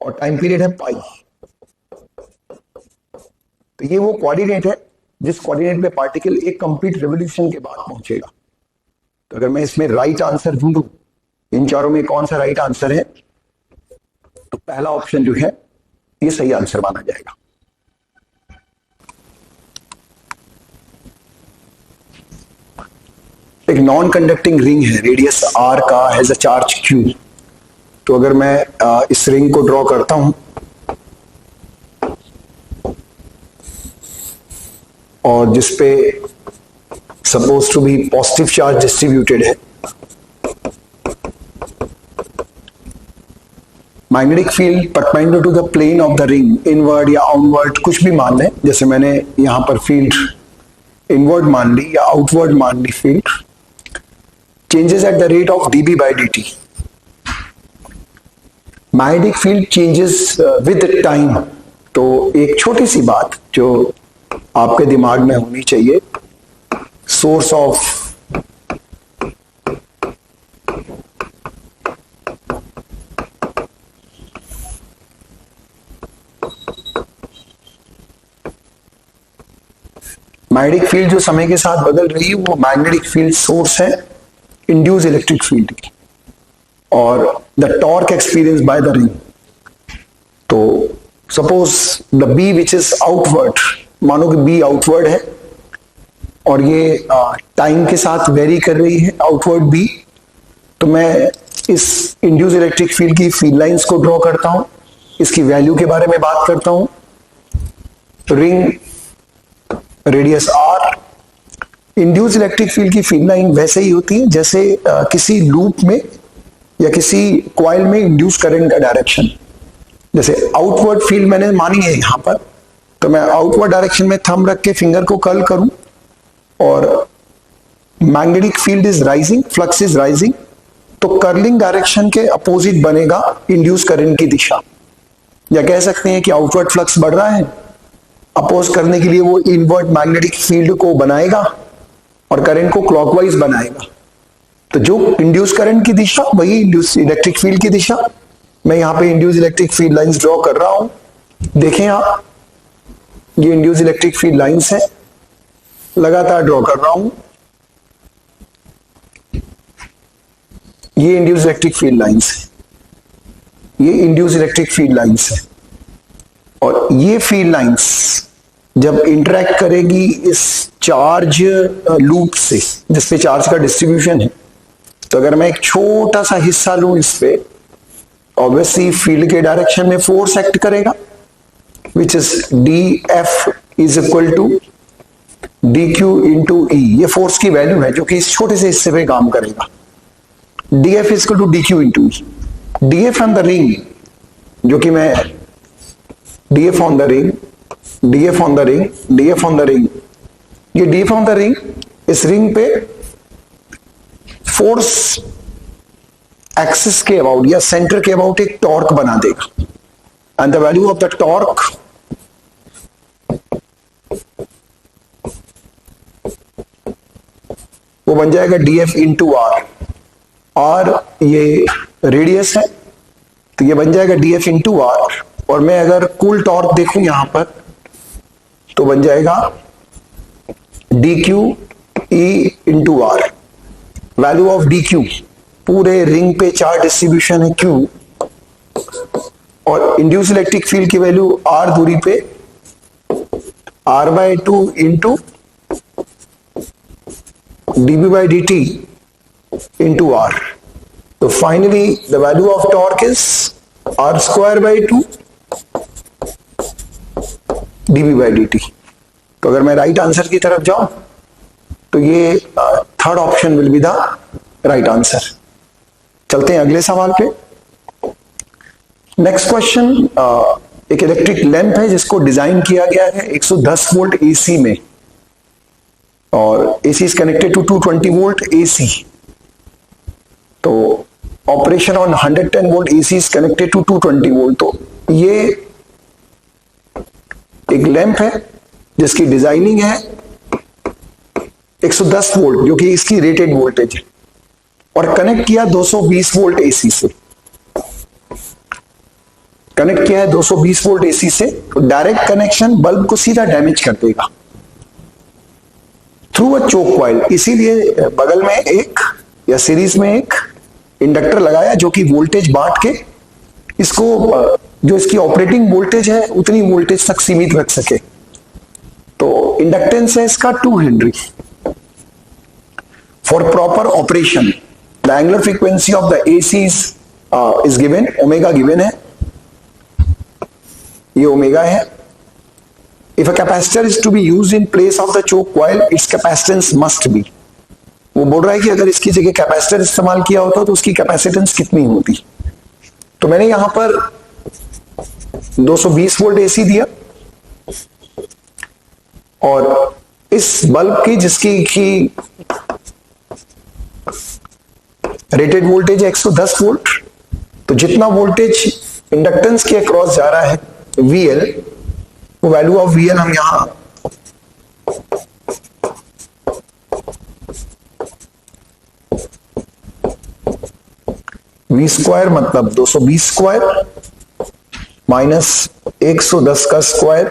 और टाइम पीरियड है पाई। तो ये वो कोऑर्डिनेट है जिस कोऑर्डिनेट पे पार्टिकल एक कंप्लीट रेवोल्यूशन के बाद पहुंचेगा। तो अगर मैं इसमें राइट आंसर ढूंढूं इन चारों में कौन सा राइट आंसर है, तो पहला ऑप्शन जो है ये सही आंसर माना जाएगा। एक नॉन कंडक्टिंग रिंग है, रेडियस r का, हैज अ चार्ज q। तो अगर मैं इस रिंग को ड्रॉ करता हूं और जिसपे suppose to be positive charge distributed है, magnetic field perpendicular to the plane of the ring, inward या आउटवर्ड कुछ भी मान लें, जैसे मैंने यहां पर फील्ड इनवर्ड मान ली या आउटवर्ड मान ली field, changes at the rate of dB by dt। Magnetic field changes with time. तो एक छोटी सी बात जो आपके दिमाग में होनी चाहिए, सोर्स ऑफ मैग्नेटिक फील्ड जो समय के साथ बदल रही है वो मैग्नेटिक फील्ड सोर्स है इंड्यूस इलेक्ट्रिक फील्ड की, और the torque experience by the ring. तो suppose the B which is outward, मानो कि बी आउटवर्ड है और ये टाइम के साथ वेरी कर रही है आउटवर्ड बी, तो मैं इस इंड्यूस इलेक्ट्रिक फील्ड की फील्ड लाइंस को ड्रॉ करता हूं, इसकी वैल्यू के बारे में बात करता हूं। Ring radius r, induce electric field की फील्ड लाइन वैसे ही होती है जैसे किसी लूप में या किसी कॉइल में इंड्यूस करंट का डायरेक्शन। जैसे आउटवर्ड फील्ड मैंने मानी है यहां पर, तो मैं आउटवर्ड डायरेक्शन में थंब रख के फिंगर को कर्ल करूं और magnetic field is rising, flux is rising, तो कर्लिंग डायरेक्शन के अपोजिट बनेगा इंड्यूस करंट की दिशा, या कह सकते हैं कि आउटवर्ड फ्लक्स बढ़ रहा है, अपोज करने के लिए वो इनवर्ट मैग्नेटिक फील्ड को बनाएगा और करंट को क्लॉकवाइज बनाएगा। तो जो इंड्यूस करंट की दिशा वही इंड्यूस इलेक्ट्रिक फील्ड की दिशा। मैं यहां पे induce electric field lines draw कर रहा हूं, देखें आप, ये इंड्यूस इलेक्ट्रिक फील्ड लाइंस है, लगातार ड्रॉ कर रहा हूं, ये इंड्यूस इलेक्ट्रिक फील्ड लाइंस है, ये इंड्यूस इलेक्ट्रिक फील्ड लाइंस है, और ये फील्ड लाइंस जब इंटरेक्ट करेगी इस चार्ज लूप से जिसपे चार्ज का डिस्ट्रीब्यूशन है, तो अगर मैं एक छोटा सा हिस्सा लूं इस पे, ऑब्वियसली फील्ड के डायरेक्शन में फोर्स एक्ट करेगा, which is dF is equal to D Q into E, ये फोर्स की वैल्यू है जो कि इस छोटे से हिस्से पे काम करेगा। D F is to D Q into E. D F on the ring, जो कि मैं D F on the ring, D F on the ring, D F on the ring, ये D F on the ring, इस रिंग पे force axis के about या centre के अबाउट एक टॉर्क बना देगा। And the value of the torque वो बन जाएगा D F into R. Are ये रेडियस है, तो ये बन जाएगा डी एफ इंटू आर। और मैं अगर कुल टॉर्क देखूं यहां पर, तो बन जाएगा d q E into r. Value of d q, पूरे रिंग पे चार्ज डिस्ट्रीब्यूशन है क्यू, और इंड्यूस इलेक्ट्रिक फील्ड की वैल्यू आर दूरी पे r/2 into dB by dt into r. So finally the value of torque is r square by 2 dB by dt. तो अगर मैं राइट आंसर की तरफ जाऊं तो ये third option will be the right answer. चलते हैं अगले सवाल पे। नेक्स्ट क्वेश्चन, एक इलेक्ट्रिक लैंप है जिसको डिजाइन किया गया है 110 वोल्ट एसी में, और AC is connected to 220 volt AC. तो operation on 110 volt AC is connected to 220 volt. तो ये एक लैंप है जिसकी डिजाइनिंग है 110 वोल्ट, जो कि इसकी रेटेड वोल्टेज है, और कनेक्ट किया 220 वोल्ट AC से। कनेक्ट किया है 220 वोल्ट AC से, तो डायरेक्ट कनेक्शन बल्ब को सीधा डैमेज कर देगा थ्रू अ चोक कॉइल। इसीलिए बगल में एक या सीरीज में एक इंडक्टर लगाया जो कि वोल्टेज बांट के इसको, जो इसकी ऑपरेटिंग वोल्टेज है उतनी वोल्टेज तक सीमित रख सके। तो इंडक्टेंस है इसका 2 Henry. For proper operation the angular frequency of the AC is given, omega given है, ये ओमेगा है। If a capacitor is to be used in place of the choke coil, its capacitance must be. वो बोल रहा है कि अगर इसकी जगह कैपेसिटर इस्तेमाल किया होता तो उसकी कैपेसिटेंस कितनी होती। तो मैंने यहां पर 220 वोल्ट एसी दिया, और इस बल्ब की जिसकी रेटेड वोल्टेज है 110 वोल्ट, तो जितना वोल्टेज इंडक्टेंस के अक्रॉस जा रहा है VL, वो वैल्यू ऑफ VL हम यहां V स्क्वायर मतलब 220 स्क्वायर माइनस 110 का स्क्वायर,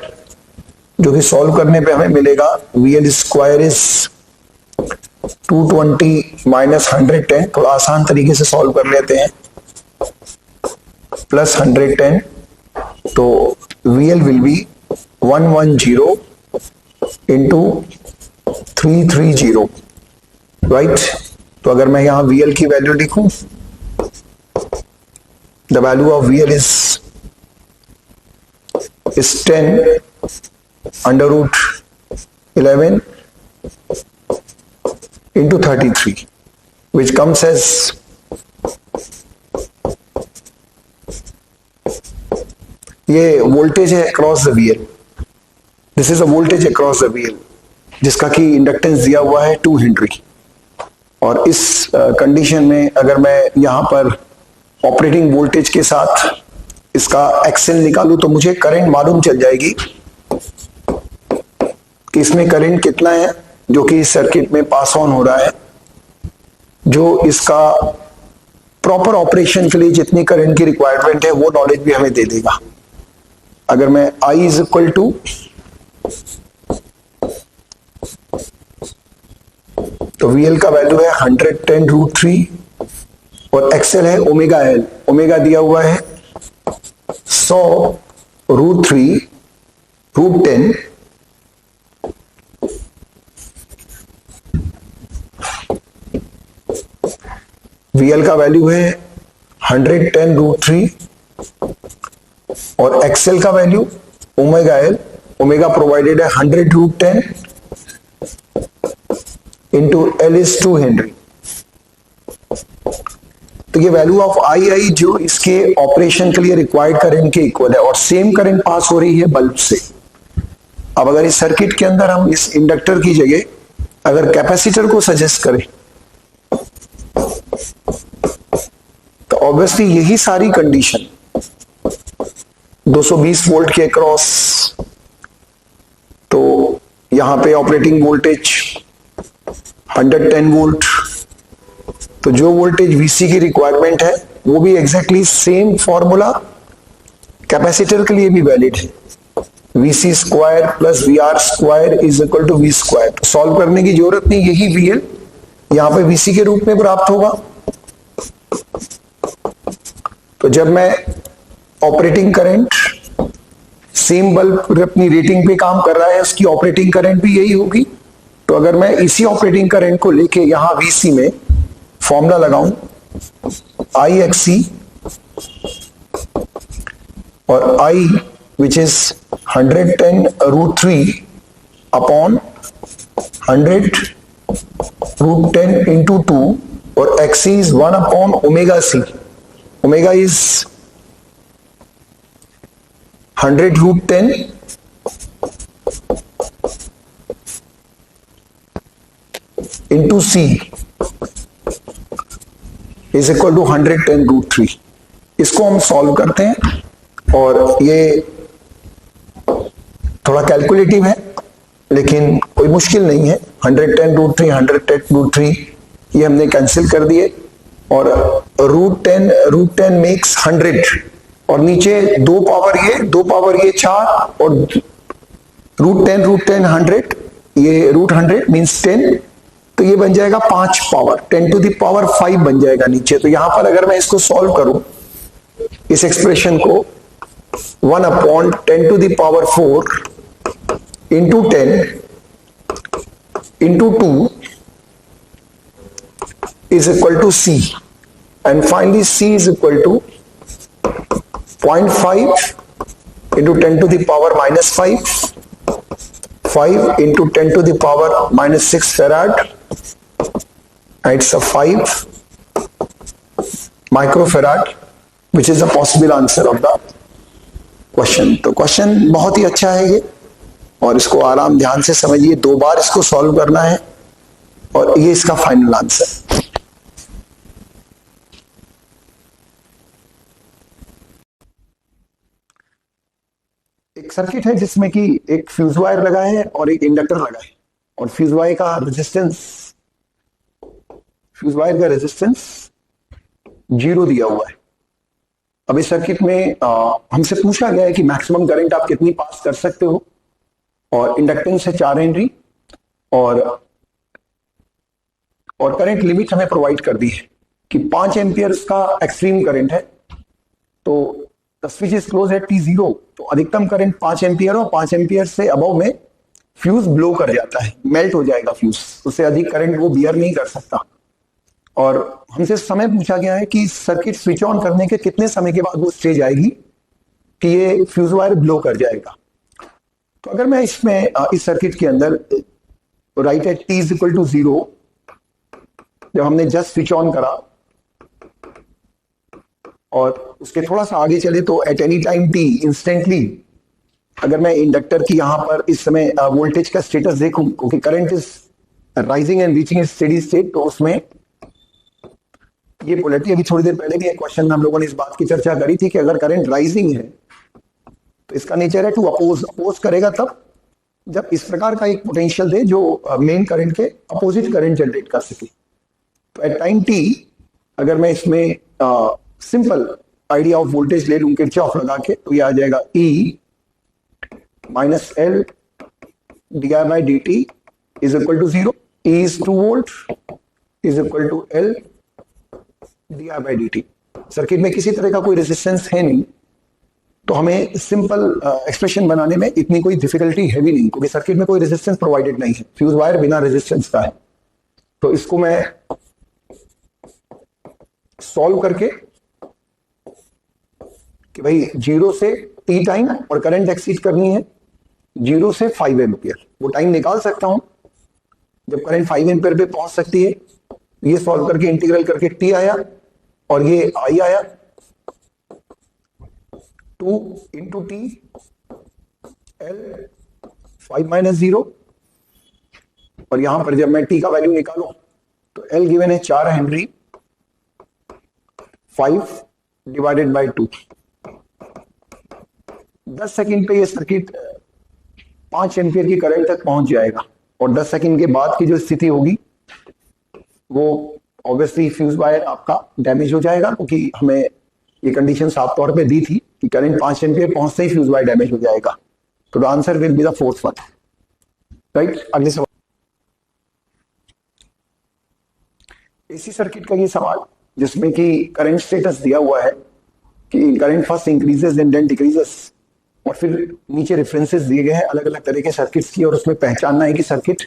जो कि सॉल्व करने पे हमें मिलेगा VL स्क्वायर इज 220 माइनस 110। थोड़ा आसान तरीके से सॉल्व कर लेते हैं, प्लस 110, तो VL will be 110 into 330, right. तो अगर मैं यहां VL की वैल्यू लिखूं, the value of VL is 10 under root 11 into 33, which comes as ये वोल्टेज है across the VL। This is a voltage across the VL जिसका कि इंडक्टेंस दिया हुआ है 2 हेनरी। और इस कंडीशन में अगर मैं यहां पर ऑपरेटिंग वोल्टेज के साथ इसका एक्सेल निकालूं तो मुझे करंट मालूम चल जाएगी कि इसमें करंट कितना है जो कि इस सर्किट में पास ऑन हो रहा है, जो इसका प्रॉपर ऑपरेशन के लिए जितनी करंट की रिक्वायरमेंट है वो नॉलेज भी हमें दे देगा। अगर मैं I इज इक्वल टू तो VL का वैल्यू है 110 रूट 3 और एक्सेल है ओमेगा L। ओमेगा दिया हुआ है 100 रूट 3 रूट 10 VL का वैल्यू है 110 रूट 3 और एक्सेल का value omega L। Omega provided है 100 root 10 into L is 2 henry. तो ये वैल्यू ऑफ आई जो इसके ऑपरेशन के लिए रिक्वायर्ड करंट के इक्वल है और सेम करंट पास हो रही है बल्ब से। अब अगर इस सर्किट के अंदर हम इस इंडक्टर की जगह अगर कैपेसिटर को सजेस्ट करें तो ऑब्वियसली यही सारी कंडीशन 220 वोल्ट के अक्रॉस, तो यहां पे ऑपरेटिंग वोल्टेज 110 वोल्ट, तो जो वोल्टेज वीसी की रिक्वायरमेंट है वो भी एग्जैक्टली सेम फॉर्मूला कैपेसिटर के लिए भी वैलिड है। VC square plus V R square is equal to V square. तो सॉल्व करने की जरूरत नहीं, यही वीएल यहां पे वीसी के रूप में प्राप्त होगा। तो जब मैं ऑपरेटिंग करंट सेम बल्ब अपनी रेटिंग पे काम कर रहा है, उसकी ऑपरेटिंग करंट भी यही होगी। तो अगर मैं इसी ऑपरेटिंग करंट को लेके यहां वीसी में फॉर्मूला लगाऊं आई एक्सी और I which is 110√3 upon 100√10 into 2 और XC is 1 upon omega C. Omega is 100√10 into C is equal to 110√3। इसको हम सॉल्व करते हैं और ये थोड़ा कैलकुलेटिव है लेकिन कोई मुश्किल नहीं है। 110√3 110√3 ये हमने कैंसिल कर दिए और √10 मेक्स 100 और नीचे 2 पावर ये 4 और √10 100 ये √100 मीन्स 10, तो ये बन जाएगा 5 पावर 10 टू द पावर 5 बन जाएगा नीचे। तो यहां पर अगर मैं इसको सॉल्व करूं इस एक्सप्रेशन को 1 upon 10 to the power 4 into 10 into 2 is equal to C, and finally C is equal to 0.5 into 10 to the power minus 5 into 10 to the power minus 6 farad, and it's a 5 microfarad, which is a possible answer of the question. तो question बहुत ही अच्छा है ये और इसको आराम ध्यान से समझिए, 2 बार इसको सॉल्व करना है और ये इसका फाइनल आंसर। एक सर्किट है जिसमें कि एक फ्यूज वायर लगा है और एक इंडक्टर लगा है और फ्यूज वायर का रेजिस्टेंस 0 दिया हुआ है। अब इस सर्किट में हमसे पूछा गया है कि मैक्सिमम करंट आप कितनी पास कर सकते हो और इंडक्टेंस है 4 हेनरी और करंट लिमिट हमें प्रोवाइड कर दी है कि 5 एम्पियर इसका एक्सट्रीम करंट है। तो the switch is close eight T0, तो अधिकतम करंट 5 एम्पियर और 5 एम्पियर से अबव में फ्यूज ब्लो कर जाता है, मेल्ट हो जाएगा फ्यूज, उससे अधिक करंट वो बियर नहीं कर सकता। और हमसे समय पूछा गया है कि सर्किट स्विच ऑन करने के कितने समय के बाद वो स्टेज आएगी कि ये फ्यूज वायर ब्लो कर जाएगा। तो अगर मैं इसमें इस सर्किट के अंदर right at T is equal to 0, जब हमने जस्ट स्विच ऑन करा और उसके थोड़ा सा आगे चले तो at any time T instantly अगर मैं इंडक्टर की यहां पर इस समय वोल्टेज का स्टेटस देखूं क्योंकि current is rising and reaching steady state, तो उसमें ये पोलैरिटी अभी थोड़ी देर पहले भी एक क्वेश्चन में हम लोगों ने इस बात की चर्चा करी थी कि अगर करंट राइजिंग है तो इसका नेचर है टू अपोज करेगा तब जब इस प्रकार का एक पोटेंशियल दे जो मेन करंट के अपोजिट करंट जनरेट कर सके। तो एट टाइम T अगर मैं इसमें सिंपल आइडिया ऑफ वोल्टेज ले लूं किरचॉफ लगा के, तो ये आ जाएगा E minus L di/dt is equal to 0। E is 2 volt is equal to L di/dt। Circuit में किसी तरह का कोई रेजिस्टेंस है नहीं, तो हमें सिंपल एक्सप्रेशन बनाने में इतनी कोई डिफिकल्टी है भी नहीं क्योंकि सर्किट में कोई रेजिस्टेंस प्रोवाइडेड नहीं है, फ्यूज वायर बिना रेजिस्टेंस का है। तो इसको मैं सॉल्व करके कि भाई 0 से T टाइम और करंट एक्सीड करनी है 0 से 5 एम्पियर, वो टाइम निकाल सकता हूं जब करंट 5 एम्पियर पे पहुंच सकती है, ये सॉल्व करके इंटीग्रल करके टी आया और ये आई आया, 2 इंटू टी एल 5 माइनस 0, और यहां पर जब मैं टी का वैल्यू निकालूं तो एल गिवन है 4 हेनरी, 5 डिवाइडेड बाय 2। 10 सेकंड पे ये सर्किट 5 एम्पियर की करंट तक पहुंच जाएगा, और 10 सेकंड के बाद की जो स्थिति होगी वो ऑब्वियसली फ्यूज वायर आपका डैमेज हो जाएगा, क्योंकि हमें ये कंडीशन साफ तौर पे दी थी कि करंट 5 एम्पियर पहुंचते ही फ्यूज वायर डैमेज हो जाएगा। तो the answer will be the fourth one, right. अगले सवाल, एसी सर्किट का ये सवाल जिसमें कि करंट स्टेटस दिया हुआ है कि current first increases and then decreases, और फिर नीचे रेफरेंसेस दिए गए हैं अलग अलग तरह के सर्किट्स की, और उसमें पहचानना है कि सर्किट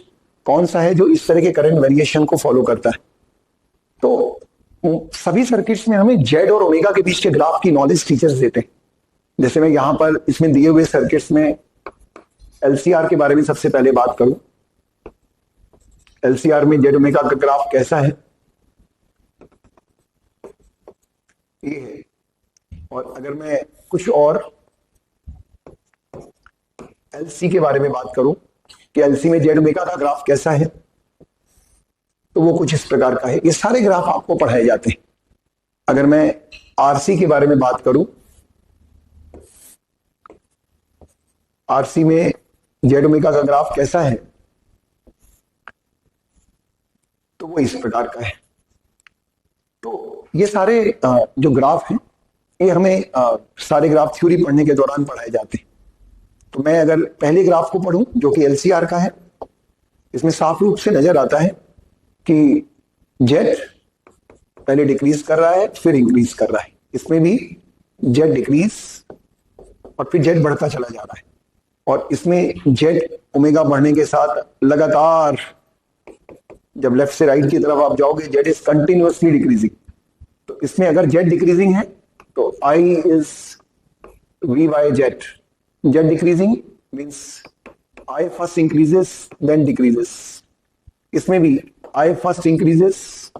कौन सा है जो इस तरह के करंट वेरिएशन को फॉलो करता है। तो सभी सर्किट्स में हमें जेड और ओमेगा के बीच के ग्राफ की नॉलेज टीचर्स देते हैं। जैसे मैं यहां पर इसमें दिए हुए सर्किट्स में एलसीआर के बारे में सबसे पहले बात करूं। एलसीआर में जेड ओमेगा का ग्राफ कैसा है, ये है। और अगर मैं कुछ और एलसी के बारे में बात करूं कि एलसी में जेड ओमेगा का ग्राफ कैसा है, तो वो कुछ इस प्रकार का है। ये सारे ग्राफ आपको पढ़ाए जाते हैं। अगर मैं आरसी के बारे में बात करूं, आरसी में जेड ओमेगा का ग्राफ कैसा है, तो वो इस प्रकार का है। तो ये सारे जो ग्राफ हैं, ये हमें सारे ग्राफ थ्योरी पढ़ने के दौरान पढ़ाए जाते हैं। तो मैं अगर पहले ग्राफ को पढ़ूं जो कि एलसीआर का है, इसमें साफ रूप से नजर आता है कि जेड पहले डिक्रीज कर रहा है फिर इंक्रीज कर रहा है। इसमें भी जेड डिक्रीज और फिर जेड बढ़ता चला जा रहा है, और इसमें जेड ओमेगा बढ़ने के साथ लगातार जब लेफ्ट से राइट की तरफ आप जाओगे जेड इज कंटिन्यूअसली डिक्रीजिंग। तो इसमें अगर जेड डिक्रीजिंग है तो I is V by Z. Z decreasing means I first increases then decreases. इसमें भी I first increases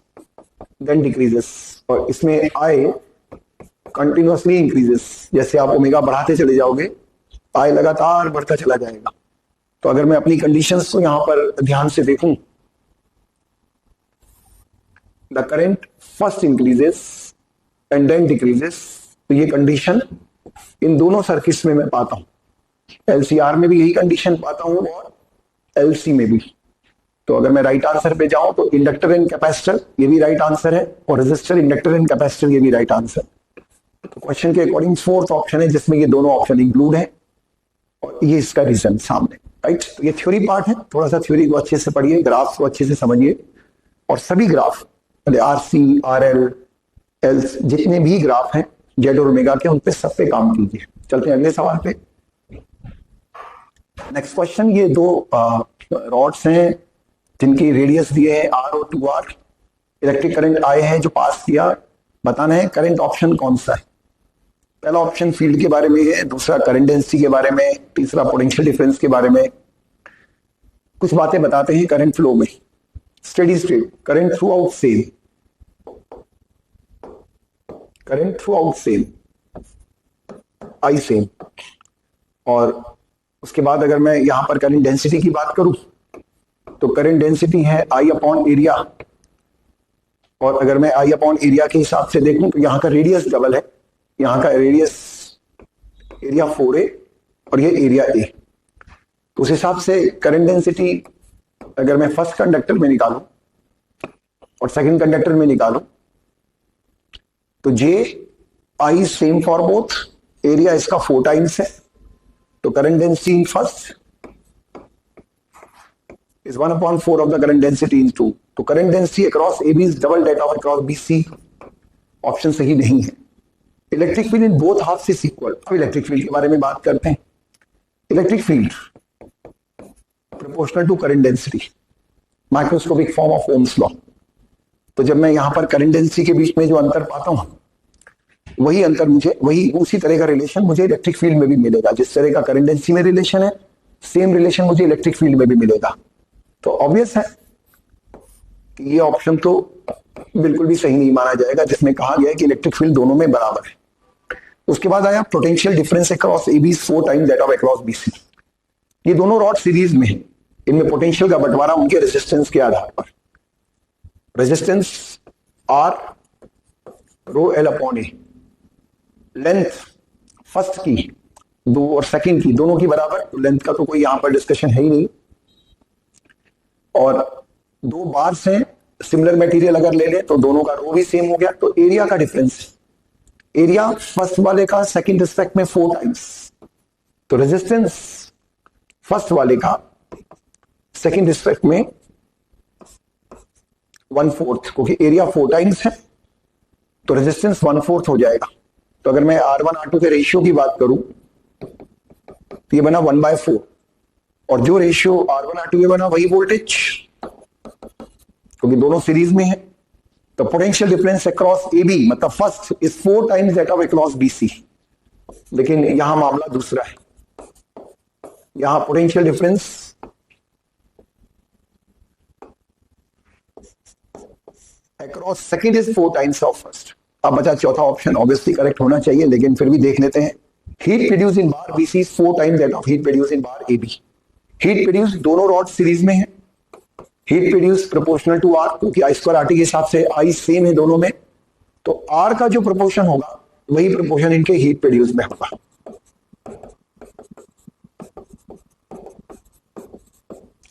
then decreases, और इसमें आई कंटिन्यूअसली इंक्रीजेस। जैसे आप ओमेगा बढ़ाते चले जाओगे, आई लगातार बढ़ता चला जाएगा। तो अगर मैं अपनी कंडीशंस को यहां पर ध्यान से देखूं, the current first increases and then decreases, तो ये कंडीशन इन दोनों सर्किट्स में मैं पाता हूं। एलसीआर में भी यही कंडीशन पाता हूं और एलसी में भी। तो अगर मैं राइट आंसर पे जाऊं तो इंडक्टर एंड कैपेसिटर ये भी राइट आंसर है, और रेजिस्टर, इंडक्टर एंड कैपेसिटर ये भी राइट आंसर। तो क्वेश्चन के अकॉर्डिंग फोर्थ ऑप्शन है जिसमें ये दोनों ऑप्शन इंक्लूड है, और ये इसका रीजन सामने, राइट। तो ये थ्योरी पार्ट है, थोड़ा सा थ्योरी को अच्छे से पढ़िए, ग्राफ को अच्छे से समझिए, और सभी ग्राफ आरसी, आरएल, एल, जितने भी ग्राफ हैं जेड और ओमेगा के, उन पे सब पे काम कीजिए। चलते हैं अगले सवाल पे। नेक्स्ट क्वेश्चन, ये दो रॉड्स हैं जिनकी रेडियस दिए है आर और 2r। इलेक्ट्रिक करंट आए हैं जो पास किया, बताना है करंट ऑप्शन कौन सा है। पहला ऑप्शन फील्ड के बारे में है, दूसरा करंट डेंसिटी के बारे में, तीसरा पोटेंशियल डिफरेंस के बारे में। कुछ बातें बताते हैं करंट फ्लो में। Steady state current throughout same, current throughout same, I same. और उसके बाद अगर मैं यहां पर करंट डेंसिटी की बात करूं तो करंट डेंसिटी है आई अपॉन एरिया, और अगर मैं आई अपॉन एरिया के हिसाब से देखूं तो यहां का रेडियस डबल है। यहां का रेडियस एरिया 4a और ये एरिया a। तो उस हिसाब से करंट डेंसिटी अगर मैं फर्स्ट कंडक्टर में निकालूं और सेकंड कंडक्टर में निकालूं तो J I same for both, area इसका 4 टाइम्स है। तो current density in first is 1/4 of the current density in 2. तो current density across AB is double that of across BC। Option सही नहीं है। Electric field in both half is equal. अब electric field के बारे में बात करते हैं। Electric field proportional to current density, microscopic form of Ohm's law. तो जब मैं यहां पर करंट डेंसिटी के बीच में जो अंतर पाता हूं, वही अंतर मुझे, वही उसी तरह का रिलेशन मुझे इलेक्ट्रिक फील्ड में भी मिलेगा। जिस तरह का करंट डेंसिटी में रिलेशन है, सेम रिलेशन मुझे इलेक्ट्रिक फील्ड में भी मिलेगा। तो ऑब्वियस है कि ये ऑप्शन तो बिल्कुल भी सही नहीं माना जाएगा, जिसमें कहा गया है कि इलेक्ट्रिक फील्ड दोनों में बराबर है। उसके बाद आया potential difference across A B 4 times that of across B C. ये दोनों रॉड सीरीज में है, इनमें पोटेंशियल का बंटवारा उनके रेजिस्टेंस के आधार पर। Resistance R rho L upon A, length first की दो और सेकंड की दोनों की बराबर, तो लेंथ का तो कोई यहां पर डिस्कशन है ही नहीं। और दो बार्स हैं, सिमिलर मटेरियल अगर ले ले तो दोनों का रो भी सेम हो गया। तो एरिया का डिफरेंस, एरिया फर्स्ट वाले का सेकंड रिस्पेक्ट में 4 टाइम्स, तो रेजिस्टेंस फर्स्ट वाले का सेकंड रिस्पेक्ट में 1/4, क्योंकि एरिया 4 टाइम्स है तो रेजिस्टेंस 1/4 हो जाएगा। तो अगर मैं R1 R2 के रेशियो की बात करूं तो ये बना 1/4, और जो रेशियो R1 R2 के बना वही वोल्टेज, क्योंकि दोनों सीरीज में है। तो potential difference across A B मतलब first is 4 times that of across B C. लेकिन यहां मामला दूसरा है, यहां potential difference across second is 4 times of first. अब बचा चौथा ऑप्शन, ऑब्वियसली करेक्ट होना चाहिए, लेकिन फिर भी देख लेते हैं। Heat produce in bar B C 4 times that of heat produce in bar A B. Heat produce दोनों रॉड सीरीज में है, heat produce proportional to R, क्योंकि आई स्क्वायर आर टी के हिसाब से आई सेम है दोनों में, तो आर का जो प्रोपोर्शन होगा वही प्रोपोर्शन इनके हीट प्रोड्यूस में होगा।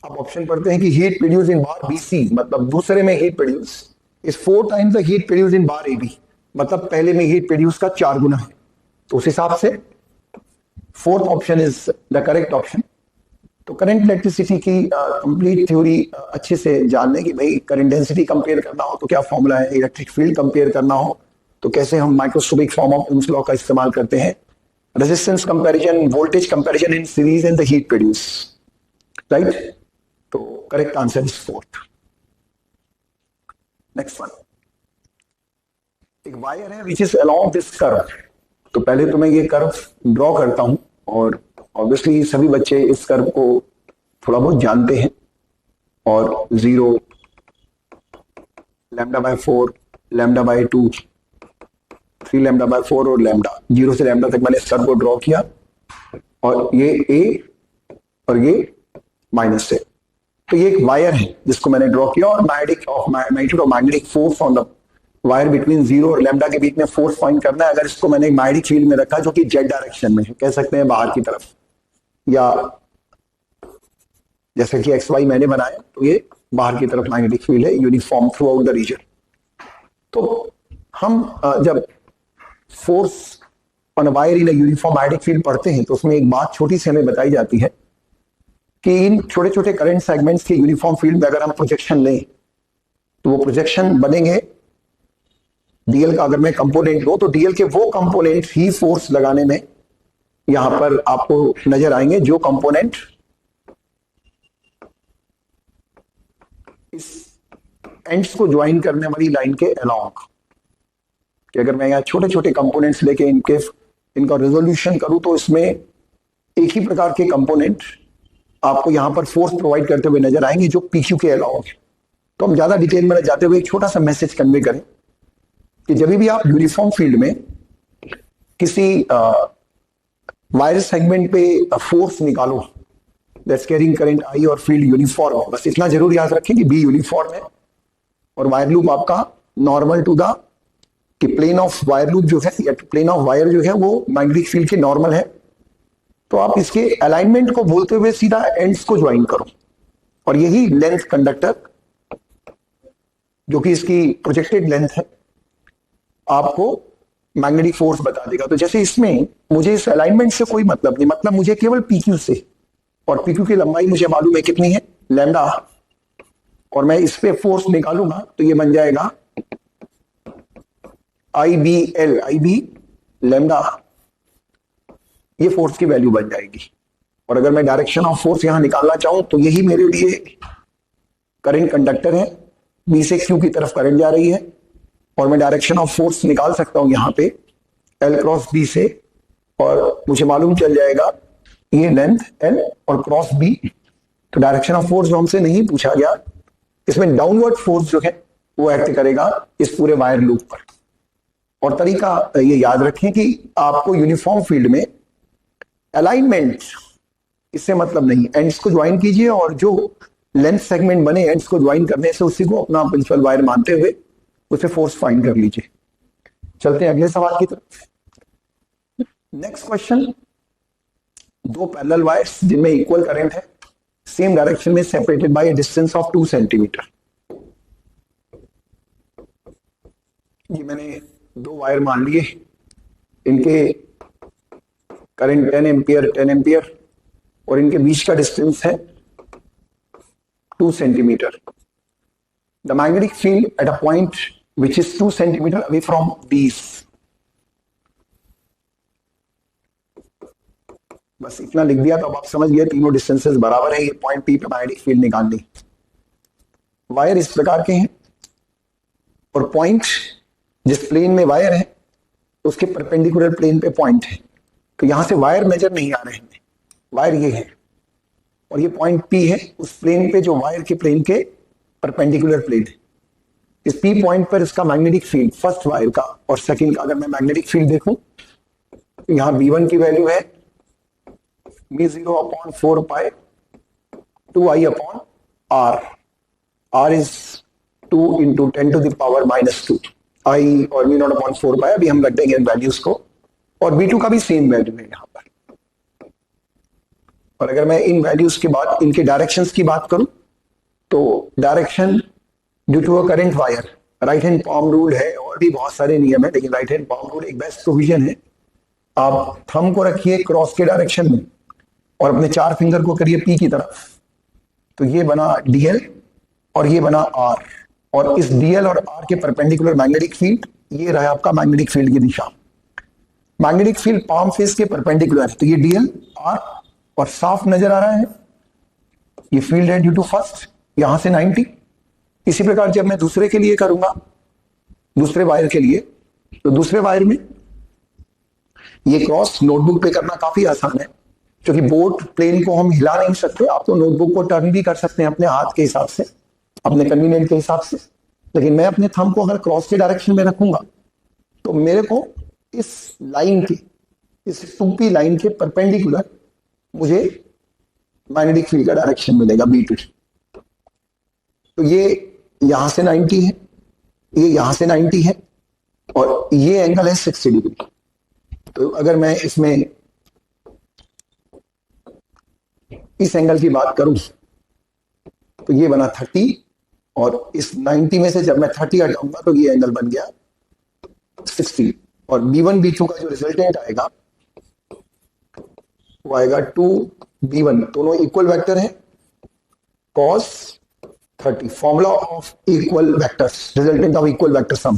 अब ऑप्शन पढ़ते हैं कि heat produce in bar B C मतलब दूसरे में heat produce is 4 times the heat produce in bar A B, मतलब पहले में हीट प्रोड्यूस का 4 गुना है। तो उस हिसाब से fourth option is the correct option. तो करंट इलेक्ट्रिसिटी की कंप्लीट थ्योरी अच्छे से जानने की, भाई करंट डेंसिटी कंपेयर करना हो तो क्या फॉर्मूला है, इलेक्ट्रिक फील्ड कंपेयर करना हो तो कैसे हम microscopic form of Ohm's law का इस्तेमाल करते हैं, resistance comparison, voltage comparison in series and the heat produce, right. तो correct answer is fourth. Next one, एक वायर है which is along this curve. तो पहले तो मैं ये कर्व ड्रॉ करता हूं, और ऑब्वियसली सभी बच्चे इस कर्व को थोड़ा बहुत जानते हैं, और 0, λ/4, λ/2, 3 λ/4 और लैम्डा, 0 से लैम्डा तक मैंने इस कर्व को ड्रॉ किया, और ये ए और ये माइनस है। तो ये एक वायर है जिसको मैंने ड्रॉ किया, और magnitude of magnetic force on the wire between 0 और लैम्डा के बीच में फोर्स फाइंड करना है। अगर इसको मैंने मैग्नेटिक फील्ड में रखा जो कि जेड डायरेक्शन में है, कह सकते हैं बाहर की तरफ, या जैसे कि XY मैंने बनाया तो ये बाहर की तरफ मैग्नेटिक फील्ड है, uniform through the region. तो हम जब force on a wire in a uniform magnetic field पढ़ते हैं तो उसमें एक बात छोटी सी हमें बताई जाती है कि इन छोटे छोटे करंट सेगमेंट्स के यूनिफॉर्म फील्ड में अगर हम प्रोजेक्शन लें तो वो प्रोजेक्शन बनेंगे डीएल का। अगर मैं कंपोनेंट लूं तो डीएल के वो कंपोनेंट ही फोर्स लगाने में यहां पर आपको नजर आएंगे जो कंपोनेंट इस एंड्स को ज्वाइन करने वाली लाइन के अलोंग, कि अगर मैं यहां छोटे छोटे कंपोनेंट्स लेके इनका रेजोल्यूशन करूं तो इसमें एक ही प्रकार के कंपोनेंट आपको यहां पर फोर्स प्रोवाइड करते हुए नजर आएंगे जो पीक्यू के अलाउंग है। तो हम ज्यादा डिटेल में जाते हुए एक छोटा सा मैसेज कन्वे करें कि जब भी आप यूनिफॉर्म फील्ड में किसी वायर सेगमेंट पे फोर्स निकालो दैट्स कैरिंग करंट आई और फील्ड यूनिफॉर्म है, बस इतना जरूर याद रखें कि बी यूनिफॉर्म है और वायर लूप आपका नॉर्मल टू द, कि प्लेन ऑफ वायर लूप जो है या प्लेन ऑफ वायर जो है वो मैग्नेटिक फील्ड के नॉर्मल है। तो आप इसके अलाइनमेंट को बोलते हुए सीधा एंड्स को ज्वाइन करो, और यही लेंथ कंडक्टर जो कि इसकी प्रोजेक्टेड लेंथ है आपको मैग्नेटिक फोर्स बता देगा। तो जैसे इसमें मुझे इस अलाइनमेंट से कोई मतलब नहीं, मतलब मुझे केवल पीक्यू से, और पीक्यू की लंबाई मुझे मालूम है कितनी है, लैम्डा, और मैं इस पे फोर्स निकालूंगा तो ये बन जाएगा IBL, IB लैम्डा, ये फोर्स की वैल्यू बन जाएगी। और अगर मैं डायरेक्शन ऑफ फोर्स यहां निकालना चाहूं तो यही मेरे लिए करंट कंडक्टर है, बी से क्यू की तरफ करंट जा रही है, और मैं डायरेक्शन ऑफ फोर्स निकाल सकता हूं यहां पे L क्रॉस B से, और मुझे मालूम चल जाएगा ये लेंथ L और क्रॉस B। तो डायरेक्शन ऑफ फोर्स जो हमसे नहीं पूछा गया इसमें डाउनवर्ड फोर्स जो है वो एक्ट करेगा इस पूरे वायर लूप पर। और तरीका ये याद रखें कि आपको यूनिफॉर्म फील्ड में अलाइनमेंट इससे मतलब नहीं, एंड्स को ज्वाइन कीजिए और जो लेंथ सेगमेंट बने एंड्स को ज्वाइन करने से उसी को अपना प्रिंसिपल वायर मानते हुए उसे फोर्स फाइंड कर लीजिए। चलते हैं अगले सवाल की तरफ। नेक्स्ट क्वेश्चन, दो पैरेलल वायर्स जिनमें इक्वल करंट है, सेम डायरेक्शन में, separated by A distance of 2 centimetre. ये मैंने दो वायर मान लिए, इनके करंट 10 एम्पियर 10 एम्पियर और इनके बीच का डिस्टेंस है 2 centimetre. The magnetic field at a point which is 2 centimetre away from these. बस इतना लिख दिया तो अब आप समझ गए तीनों डिस्टेंसेस बराबर है, ये पॉइंट पी पे मैग्नेटिक फील्ड निकालनी। वायर इस प्रकार के हैं और पॉइंट जिस प्लेन में वायर है उसके परपेंडिकुलर प्लेन पे पॉइंट है, तो यहां से वायर मेजर नहीं आ रहे हैं, वायर ये है और ये पॉइंट पी है उस प्लेन पे जो वायर के प्लेन के परपेंडिकुलर प्लेन है। इस पी पॉइंट पर इसका मैग्नेटिक फील्ड फर्स्ट वायर का और सेकंड का अगर मैं मैग्नेटिक फील्ड देखूं तो यहां B1 की वैल्यू है μ0 upon 4 pi 2I upon R। R is 2 into 10 to the power -2 I और μ0 अपॉन 4 पाई, अभी हम रख देंगे इन वैल्यूज को। और B2 का भी सेम वैल्यू है यहां पर। और अगर मैं इन वैल्यूज के बाद इनके डायरेक्शंस की बात करूं तो direction due to a current wire, right hand palm rule है और भी बहुत सारे नियम है, लेकिन राइट हैंड पाम रूल एक बेस्ट प्रोविजन है। आप थंब को रखिए क्रॉस के डायरेक्शन में और अपने 4 फिंगर को करिए पी की तरफ, तो ये बना DL और ये बना R, और इस DL और R के परपेंडिकुलर मैग्नेटिक फील्ड, ये रहा आपका मैग्नेटिक फील्ड की दिशा। मैग्नेटिक फील्ड पाम फेस के परपेंडिकुलर है, तो ये DL R और साफ नजर आ रहा है, ये फील्ड है ड्यू टू फर्स्ट, यहां से 90। इसी प्रकार जब मैं दूसरे के लिए करूंगा, दूसरे वायर के लिए, तो दूसरे वायर में ये क्रॉस नोटबुक पे करना काफी आसान है, क्योंकि बोर्ड प्लेन को हम हिला नहीं सकते। आप तो नोटबुक को टर्न भी कर सकते हैं अपने हाथ के हिसाब से, अपने कन्वीनियंट के हिसाब से, लेकिन मैं अपने थंब को अगर क्रॉस के डायरेक्शन में रखूंगा तो मेरे को इस लाइन के, इस 2P लाइन के परपेंडिकुलर मुझे मैग्नेटिक फील्ड का डायरेक्शन मिलेगा B2। तो ये यहां से 90 है, ये यहां से 90 है और ये एंगल है 60 डिग्री। तो अगर मैं इसमें इस एंगल की बात करूं तो ये बना 30 और इस 90 में से जब मैं 30 हटाऊंगा तो ये एंगल बन गया 60। और B1 B2 का जो रिजल्टेंट आएगा वो आएगा 2B1, दोनों इक्वल वेक्टर है, cos 30, formula of equal vectors, resultant of equal vector sum,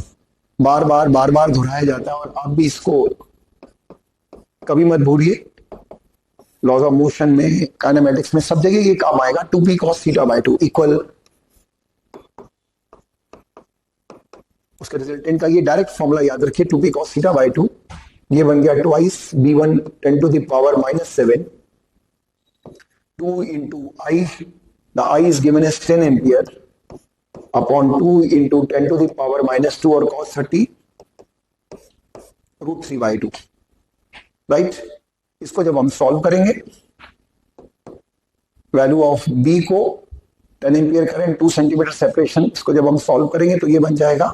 बार बार दोहराया जाता है और आप भी इसको कभी मत भूलिए। लॉज ऑफ मोशन में, काइनेमेटिक्स में, सब जगह ये काम आएगा। 2P cos theta by 2 equal, उसके रिजल्टेंट का ये डायरेक्ट फॉर्मूला याद रखिए, 2P cos थीटा बाय 2, ये बन गया twice B1 10 to the power -7 2 into I, the I is given as 10 ampere upon 2 into 10 to the power -2 और cos 30 √3 by 2, राइट। इसको जब हम सॉल्व करेंगे, वैल्यू ऑफ B को 10 एम्पियर करेंट 2 सेंटीमीटर सेपरेशन, इसको जब हम सॉल्व करेंगे तो ये बन जाएगा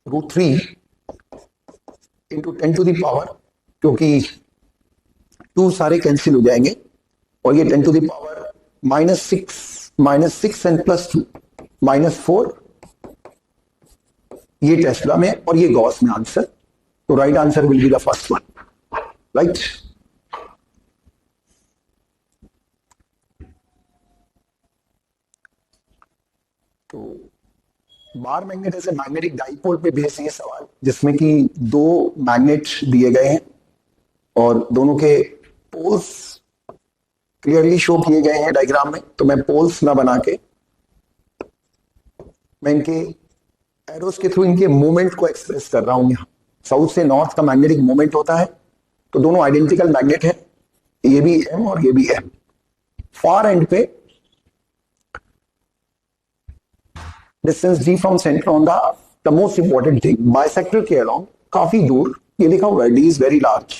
√3 इंटू 10 टू द पावर, क्योंकि 2 सारे कैंसिल हो जाएंगे और ये 10 टू द पावर -6 एंड +2 -4, ये टेस्ला में और ये गॉस में आंसर। तो right answer will be the first one, right. तो बार मैग्नेट ऐसे मैग्नेटिक डाइपोल पे बेस ये सवाल, जिसमें कि 2 मैग्नेट दिए गए हैं और दोनों के पोल्स क्लियरली शो किए गए हैं डायग्राम में। तो मैं पोल्स ना बना के मैं इनके एरोस के थ्रू इनके मूवमेंट को एक्सप्रेस कर रहा हूं। यहां साउथ से नॉर्थ का मैग्नेटिक मूवमेंट होता है, तो दोनों आइडेंटिकल मैग्नेट है, ये भी M और ये भी M। फार एंड पे distance d from centre on the most important thing bisector के अलोंग काफी दूर, ये लिखा हुआ है d इज वेरी लार्ज,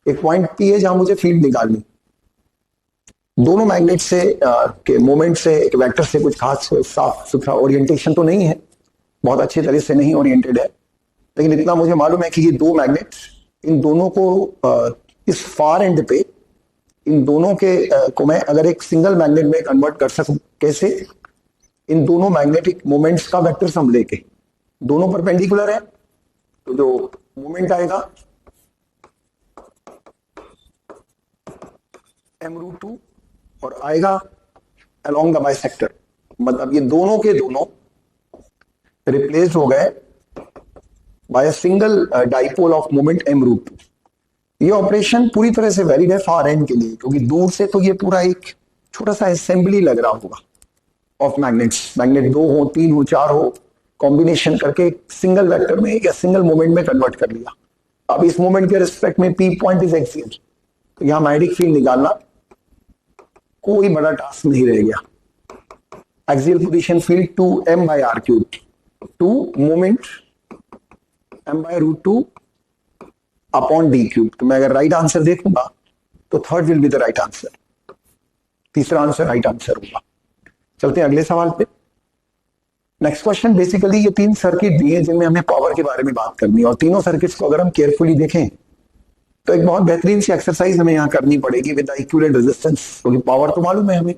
एक पॉइंट p है जहां मुझे फील्ड निकालनी। दोनों मैग्नेट से के मोमेंट से एक वेक्टर से कुछ खास साफ सुथरा ओरिएंटेशन तो नहीं है, बहुत अच्छे तरह से नहीं ओरिएंटेड है, लेकिन इतना मुझे मालूम है कि ये दो मैग्नेट, इन दोनों को इस फार एंड पे, इन दोनों के को मैं अगर एक सिंगल मैग्नेट में कन्वर्ट कर सकूं, कैसे? इन दोनों मैग्नेटिक मोमेंट्स का वेक्टर सम लेके, दोनों परपेंडिकुलर है तो जो मोमेंट आएगा m√2 और आएगा अलोंग द बाइसेक्टर, मतलब ये दोनों के दोनों रिप्लेस हो गए by a single dipole of moment m√2। ये ऑपरेशन पूरी तरह से वैलिड है फार एंड के लिए, क्योंकि दूर से तो ये पूरा एक छोटा सा असेंबली लग रहा होगा ऑफ मैग्नेट्स, मैग्नेट 2 हो 3 हो 4 हो, कॉम्बिनेशन करके एक सिंगल वेक्टर में या सिंगल मोमेंट में कन्वर्ट कर लिया। अब इस मोमेंट के रिस्पेक्ट में p पॉइंट इज एक्सियल, तो यहां मैग्नेटिक फील्ड निकालना कोई बड़ा टास्क नहीं रह गया। Axial position field 2m/r³, 2 moment m/√2 upon d³। तो मैं अगर राइट आंसर देखूंगा तो third will be the right answer, तीसरा आंसर राइट आंसर होगा। चलते हैं अगले सवाल पे। नेक्स्ट क्वेश्चन, बेसिकली ये 3 सर्किट दिए हैं जिनमें हमें पावर के बारे में बात करनी है, और तीनों सर्किट्स को अगर हम केयरफुली देखें तो एक बहुत बेहतरीन सी एक्सरसाइज हमें यहां करनी पड़ेगी विद द इक्विवेलेंट रेजिस्टेंस, क्योंकि पावर तो मालूम है हमें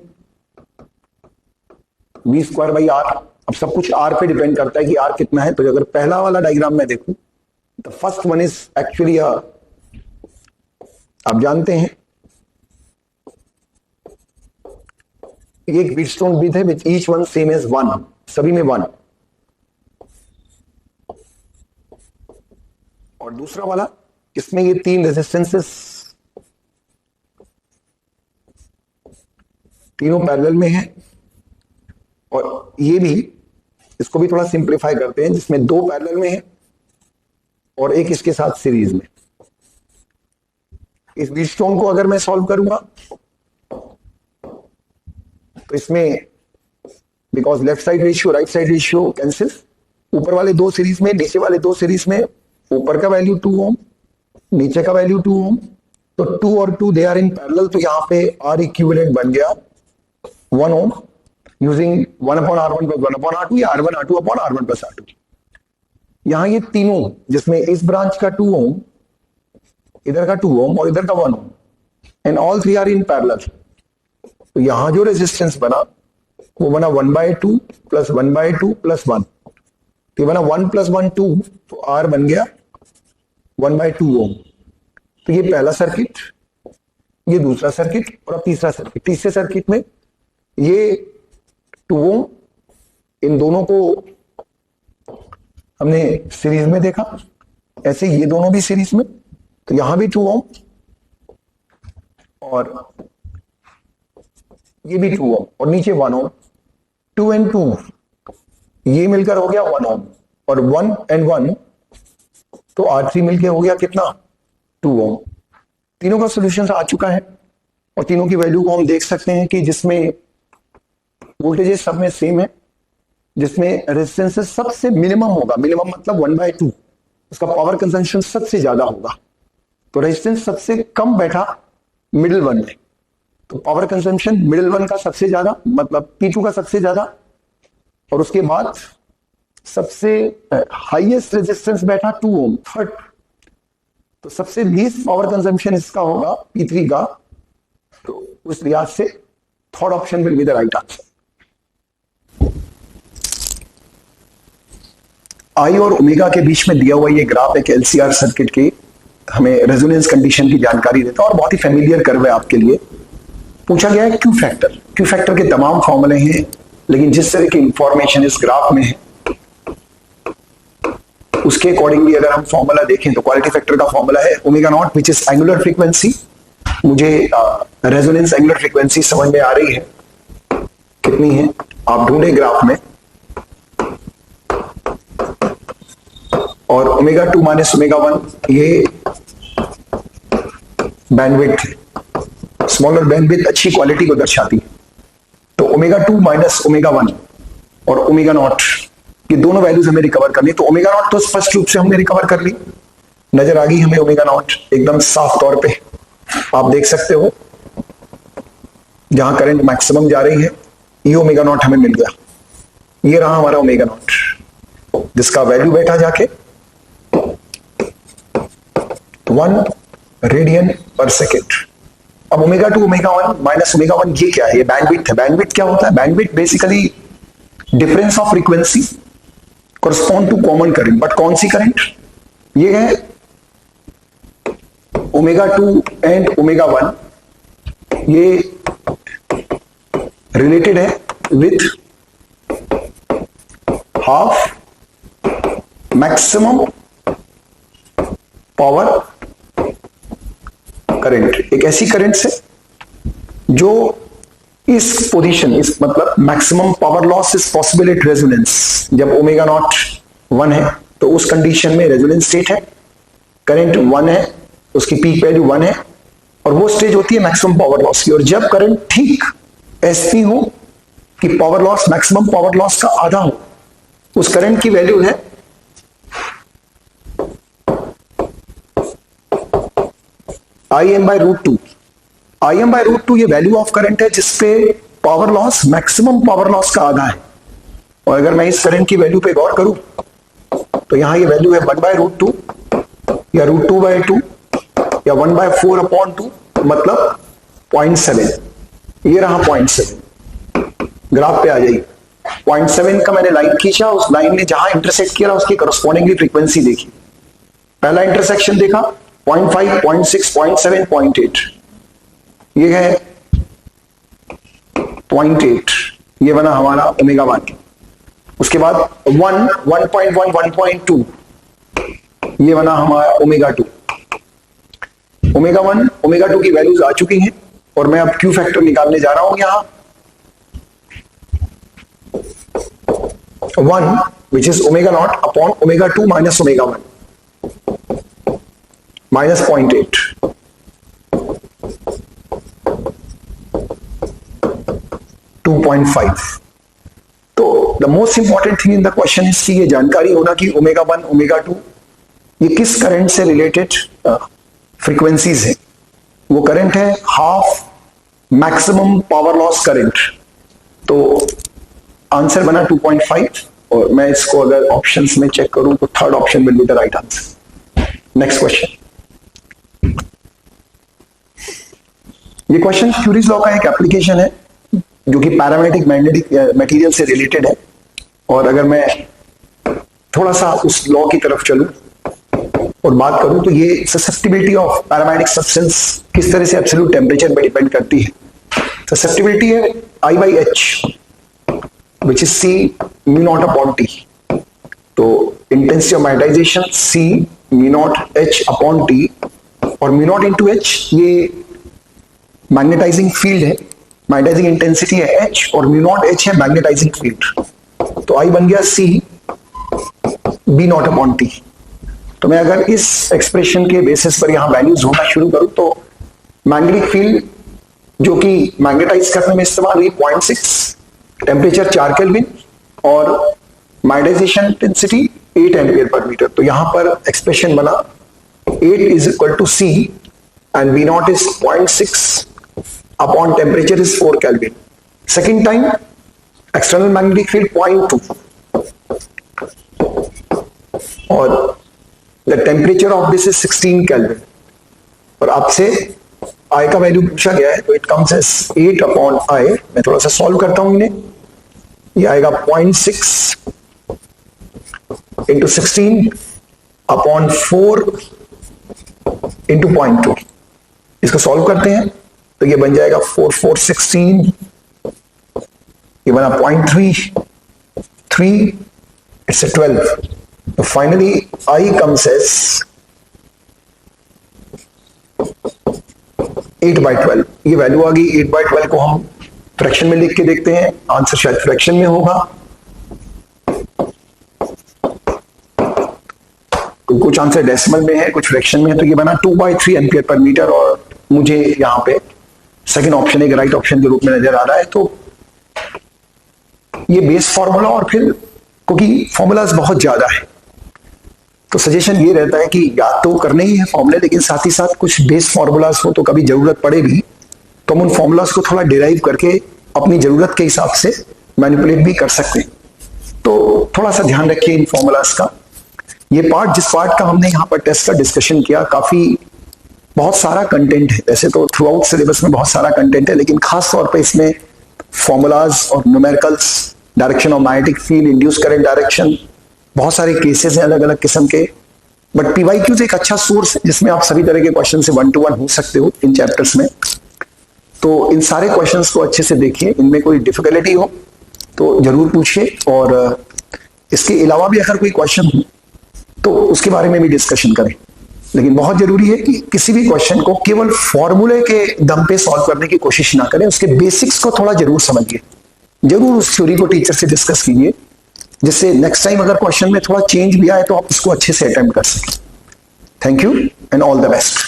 V²/R। अब सब कुछ R पे डिपेंड करता है कि R कितना है। तो अगर पहला वाला डायग्राम में देखूं, the first one is actually, आप जानते हैं ये एक व्हीटस्टोन ब्रिज है which each one same as 1, सभी में 1। और दूसरा वाला, इसमें ये 3 रेजिस्टेंसेस तीनों पैरेलल में हैं, और ये भी, इसको भी थोड़ा सिंप्लीफाई करते हैं, जिसमें 2 पैरेलल में है और एक इसके साथ सीरीज में। इस व्हीटस्टोन को अगर मैं सॉल्व करूंगा तो इसमें, because left side ratio right side ratio cancel, ऊपर वाले 2 सीरीज में, नीचे वाले 2 सीरीज में, ऊपर का वैल्यू 2 ओम, नीचे का वैल्यू 2 ओम, तो 2 और 2 दे आर इन पैरेलल, तो यहां पे R इक्विवेलेंट बन गया 1 ओम यूजिंग 1/R1 + 1/R2 या R1R2/R1 + R2। यहां ये तीनों, जिसमें इस ब्रांच का 2 ओम, इधर का 2 ओम और इधर का 1 ohm, and all 3 are in parallel. तो यहां जो रेजिस्टेंस बना वो बना 1/2 + 1/2 + 1, तो ये बना 1 + 1 2, तो R बन गया 1/2 ओम। तो ये पहला सर्किट, ये दूसरा सर्किट, और अब तीसरा सर्किट। तीसरे सर्किट में ये 2 ओम, इन दोनों को हमने सीरीज में देखा, ऐसे ये दोनों भी सीरीज में, तो यहां भी 2 ओम और ये भी 2 ओम, और नीचे 1 ओम। 2 and 2 ये मिलकर हो गया 1 ओम, और 1 and 1 तो R3 मिलकर हो गया कितना? 2 ओम। तीनों का सॉल्यूशन आ चुका है, और तीनों की वैल्यू को हम देख सकते हैं कि जिसमें वोल्टेजेस सब में सेम है, जिसमें रेजिस्टेंस सबसे मिनिमम होगा, मिनिमम मतलब 1/2, उसका पावर कंजम्पशन सबसे ज्यादा होगा। तो रेजिस्टेंस सबसे कम बैठा मिडिल वन में, तो पावर कंजम्पशन मिडिल वन का सबसे ज्यादा, मतलब P2 का सबसे ज्यादा, और उसके बाद सबसे हाईएस्ट रेजिस्टेंस बैठा 2 ओम, थर्ड। तो सबसे लीस्ट पावर कंजम्पशन इसका होगा P3 का, तो उस लिहाज से third option will be the right answer. I और ओमेगा के बीच में दिया हुआ ये ग्राफ एक LCR सर्किट की हमें रेजोनेंस कंडीशन की जानकारी देता है, और बहुत ही फेमिलियर कर्व है आपके लिए। पूछा गया है क्यू फैक्टर। क्यू फैक्टर के तमाम फॉर्मूले हैं, लेकिन जिस तरह की इंफॉर्मेशन इस ग्राफ में है उसके अकॉर्डिंगली अगर हम फॉर्मूला देखें तो क्वालिटी फैक्टर का फॉर्मूला है ω0, विच इज एंगुलर फ्रीक्वेंसी। मुझे रेजोनेंस एंगुलर फ्रीक्वेंसी समझ में आ रही है, कितनी है आप ढूंढे ग्राफ में, और ω2 - ω1 ये बैंडविड्थ है, स्मॉलर बैंडविड्थ अच्छी क्वालिटी को दर्शाती है। तो ω2 - ω1 और ओमेगा नॉट, ये दोनों वैल्यूज हमें रिकवर करनी। तो ओमेगा नॉट तो स्पष्ट रूप से हमने रिकवर कर ली, नजर आ गई हमें ओमेगा नॉट एकदम साफ तौर पे, आप देख सकते हो जहां करंट मैक्सिमम जा रही है, ये ओमेगा नॉट हमें मिल गया। ये रहा हमारा ओमेगा नॉट, जिसका वैल्यू बैठा जाके 1 रेडियन पर सेकेंड। अब ओमेगा 2 ओमेगा 1 माइनस ओमेगा 1 ये क्या है? ये बैंडविड्थ है। बैंडविड्थ क्या होता है? Bandwidth basically difference of frequency correspond to common current. But कौन सी करंट? ये है ओमेगा 2 एंड ओमेगा 1, ये रिलेटेड है with half maximum power current. एक ऐसी करंट से जो इस पोजीशन, इस मतलब maximum power loss is possible at resonance. जब ओमेगा नॉट 1 है तो उस कंडीशन में रेजोनेंस स्टेट है, करंट 1 है, उसकी पीक वैल्यू 1 है, और वो स्टेज होती है मैक्सिमम पावर लॉस की। और जब करंट ठीक ऐसी हो कि power loss maximum power loss का आधा हो, उस करंट की वैल्यू है Im/√2। Im/√2 ये वैल्यू ऑफ करंट है जिसपे power loss maximum power loss का आधा है। और अगर मैं इस करंट की वैल्यू पे गौर करूं तो यहां ये वैल्यू है 1/√2 या √2/2 या 1/4/2, मतलब 0.7। ये रहा 0.7, ग्राफ पे आ जाइए। 0.7 का मैंने लाइन खींचा, उस लाइन ने जहां इंटरसेक्ट किया उसकी करस्पॉन्डिंगली फ्रीक्वेंसी देखी। पहला इंटरसेक्शन देखा 0.5, 0.6, 0.7, 0.8, ये है 0.8, ये बना हमारा ओमेगा 1। उसके बाद 1, 1.1, 1.2, ये बना हमारा ओमेगा 2। ओमेगा 1, ओमेगा 2 की वैल्यूज आ चुकी हैं और मैं अब क्यू फैक्टर निकालने जा रहा हूं यहां 1 which is omega naught upon omega 2 minus omega 1 minus 0.8, तो the most important thing in the question is कि ये जानकारी होना कि ओमेगा 1 ओमेगा 2 ये किस करंट से रिलेटेड फ्रीक्वेंसीज है। वो करंट है half maximum power loss current. तो आंसर बना 2.5, और मैं इसको अगर ऑप्शंस में चेक करूं तो third option will be the right answer. Next question, ये क्वेश्चन क्यूरीज लॉ का एक एप्लीकेशन है जो कि पैरामैग्नेटिक मैग्नेटिक मटेरियल से रिलेटेड है। और अगर मैं थोड़ा सा उस लॉ की तरफ चलूं और बात करूं तो ये ससेप्टिबिलिटी ऑफ पैरामैग्नेटिक सब्सटेंस किस तरह से एब्सोल्यूट टेम्परेचर पे डिपेंड करती है। ससेप्टिबिलिटी है I/H which is C mu naught upon T। तो intensity of magnetization C mu naught H upon T, और mu naught into H ये मैग्नेटाइजिंग फील्ड है, मैग्नेटाइजिंग इंटेंसिटी है H, और mu naught H है मैग्नेटाइजिंग फील्ड। तो I बन गया C B naught upon T। तो मैं अगर इस एक्सप्रेशन के बेसिस पर यहां वैल्यूज होना शुरू करूं तो मैग्नेटिक फील्ड जो कि मैग्नेटाइज करने में इस्तेमाल हुई 0.6, टेम्परेचर 4 केल्विन, और मैग्नेटाइजेशन इंटेंसिटी 8 एम्पियर पर मीटर। तो यहां पर एक्सप्रेशन बना 8 is equal to C and V naught is 0.6 upon temperature is 4 kelvin. Second time external magnetic field 0.2 और the temperature of this is 16 kelvin. और आपसे I का वैल्यू पूछा गया है, तो it comes as 8 upon I। मैं थोड़ा सा सॉल्व करता हूं इन्हें। ये आएगा 0.6 इंटू 16 अपॉन 4 इंटू 0.2। इसको सॉल्व करते हैं तो ये बन जाएगा 4 4 16, ये बना 0.3 3, इट्स 12। तो फाइनली I कम्स एज 8/12। ये वैल्यू आ गई 8/12 को हम फ्रैक्शन में लिख के देखते हैं, आंसर शायद फ्रैक्शन में होगा। तो कुछ आंसर डेसिमल में है, कुछ फ्रैक्शन में है। तो ये बना 2/3 एम्पियर पर मीटर, और मुझे यहाँ पे सेकंड ऑप्शन एक राइट ऑप्शन के रूप में नजर आ रहा है। तो ये बेस फॉर्मूला और फिर क्योंकि फॉर्मूलाज बहुत ज्यादा है तो सजेशन ये रहता है कि याद तो करने ही है फॉर्मूले, लेकिन साथ ही साथ कुछ बेस फॉर्मूलाज हो तो कभी जरूरत पड़ेगी तो हम उन फॉर्मूलाज को थोड़ा डिराइव करके अपनी जरूरत के हिसाब से मैनिपुलेट भी कर सकते हैं। तो थोड़ा सा ध्यान रखिए इन फॉर्मूलाज का। ये पार्ट, जिस पार्ट का हमने यहाँ पर टेस्ट का डिस्कशन किया, काफी बहुत सारा कंटेंट है। वैसे तो थ्रू आउट सिलेबस में बहुत सारा कंटेंट है, लेकिन खास तौर पे इसमें फॉर्मूलाज और numericals, direction of magnetic field, induce current direction, बहुत सारे केसेस हैं अलग अलग किस्म के। बट पीवाईक्यूज एक अच्छा सोर्स है जिसमें आप सभी तरह के क्वेश्चन से 1 to 1 हो सकते हो इन चैप्टर्स में। तो इन सारे क्वेश्चंस को अच्छे से देखिए, इनमें कोई डिफिकल्टी हो तो जरूर पूछिए, और इसके अलावा भी अगर कोई क्वेश्चन हो तो उसके बारे में भी डिस्कशन करें। लेकिन बहुत जरूरी है कि किसी भी क्वेश्चन को केवल फॉर्मूले के दम पे सॉल्व करने की कोशिश ना करें, उसके बेसिक्स को थोड़ा जरूर समझिए, जरूर उस थ्योरी को टीचर से डिस्कस कीजिए, जिससे नेक्स्ट टाइम अगर क्वेश्चन में थोड़ा चेंज भी आए तो आप उसको अच्छे से अटेम्प्ट कर सकें। Thank you and all the best.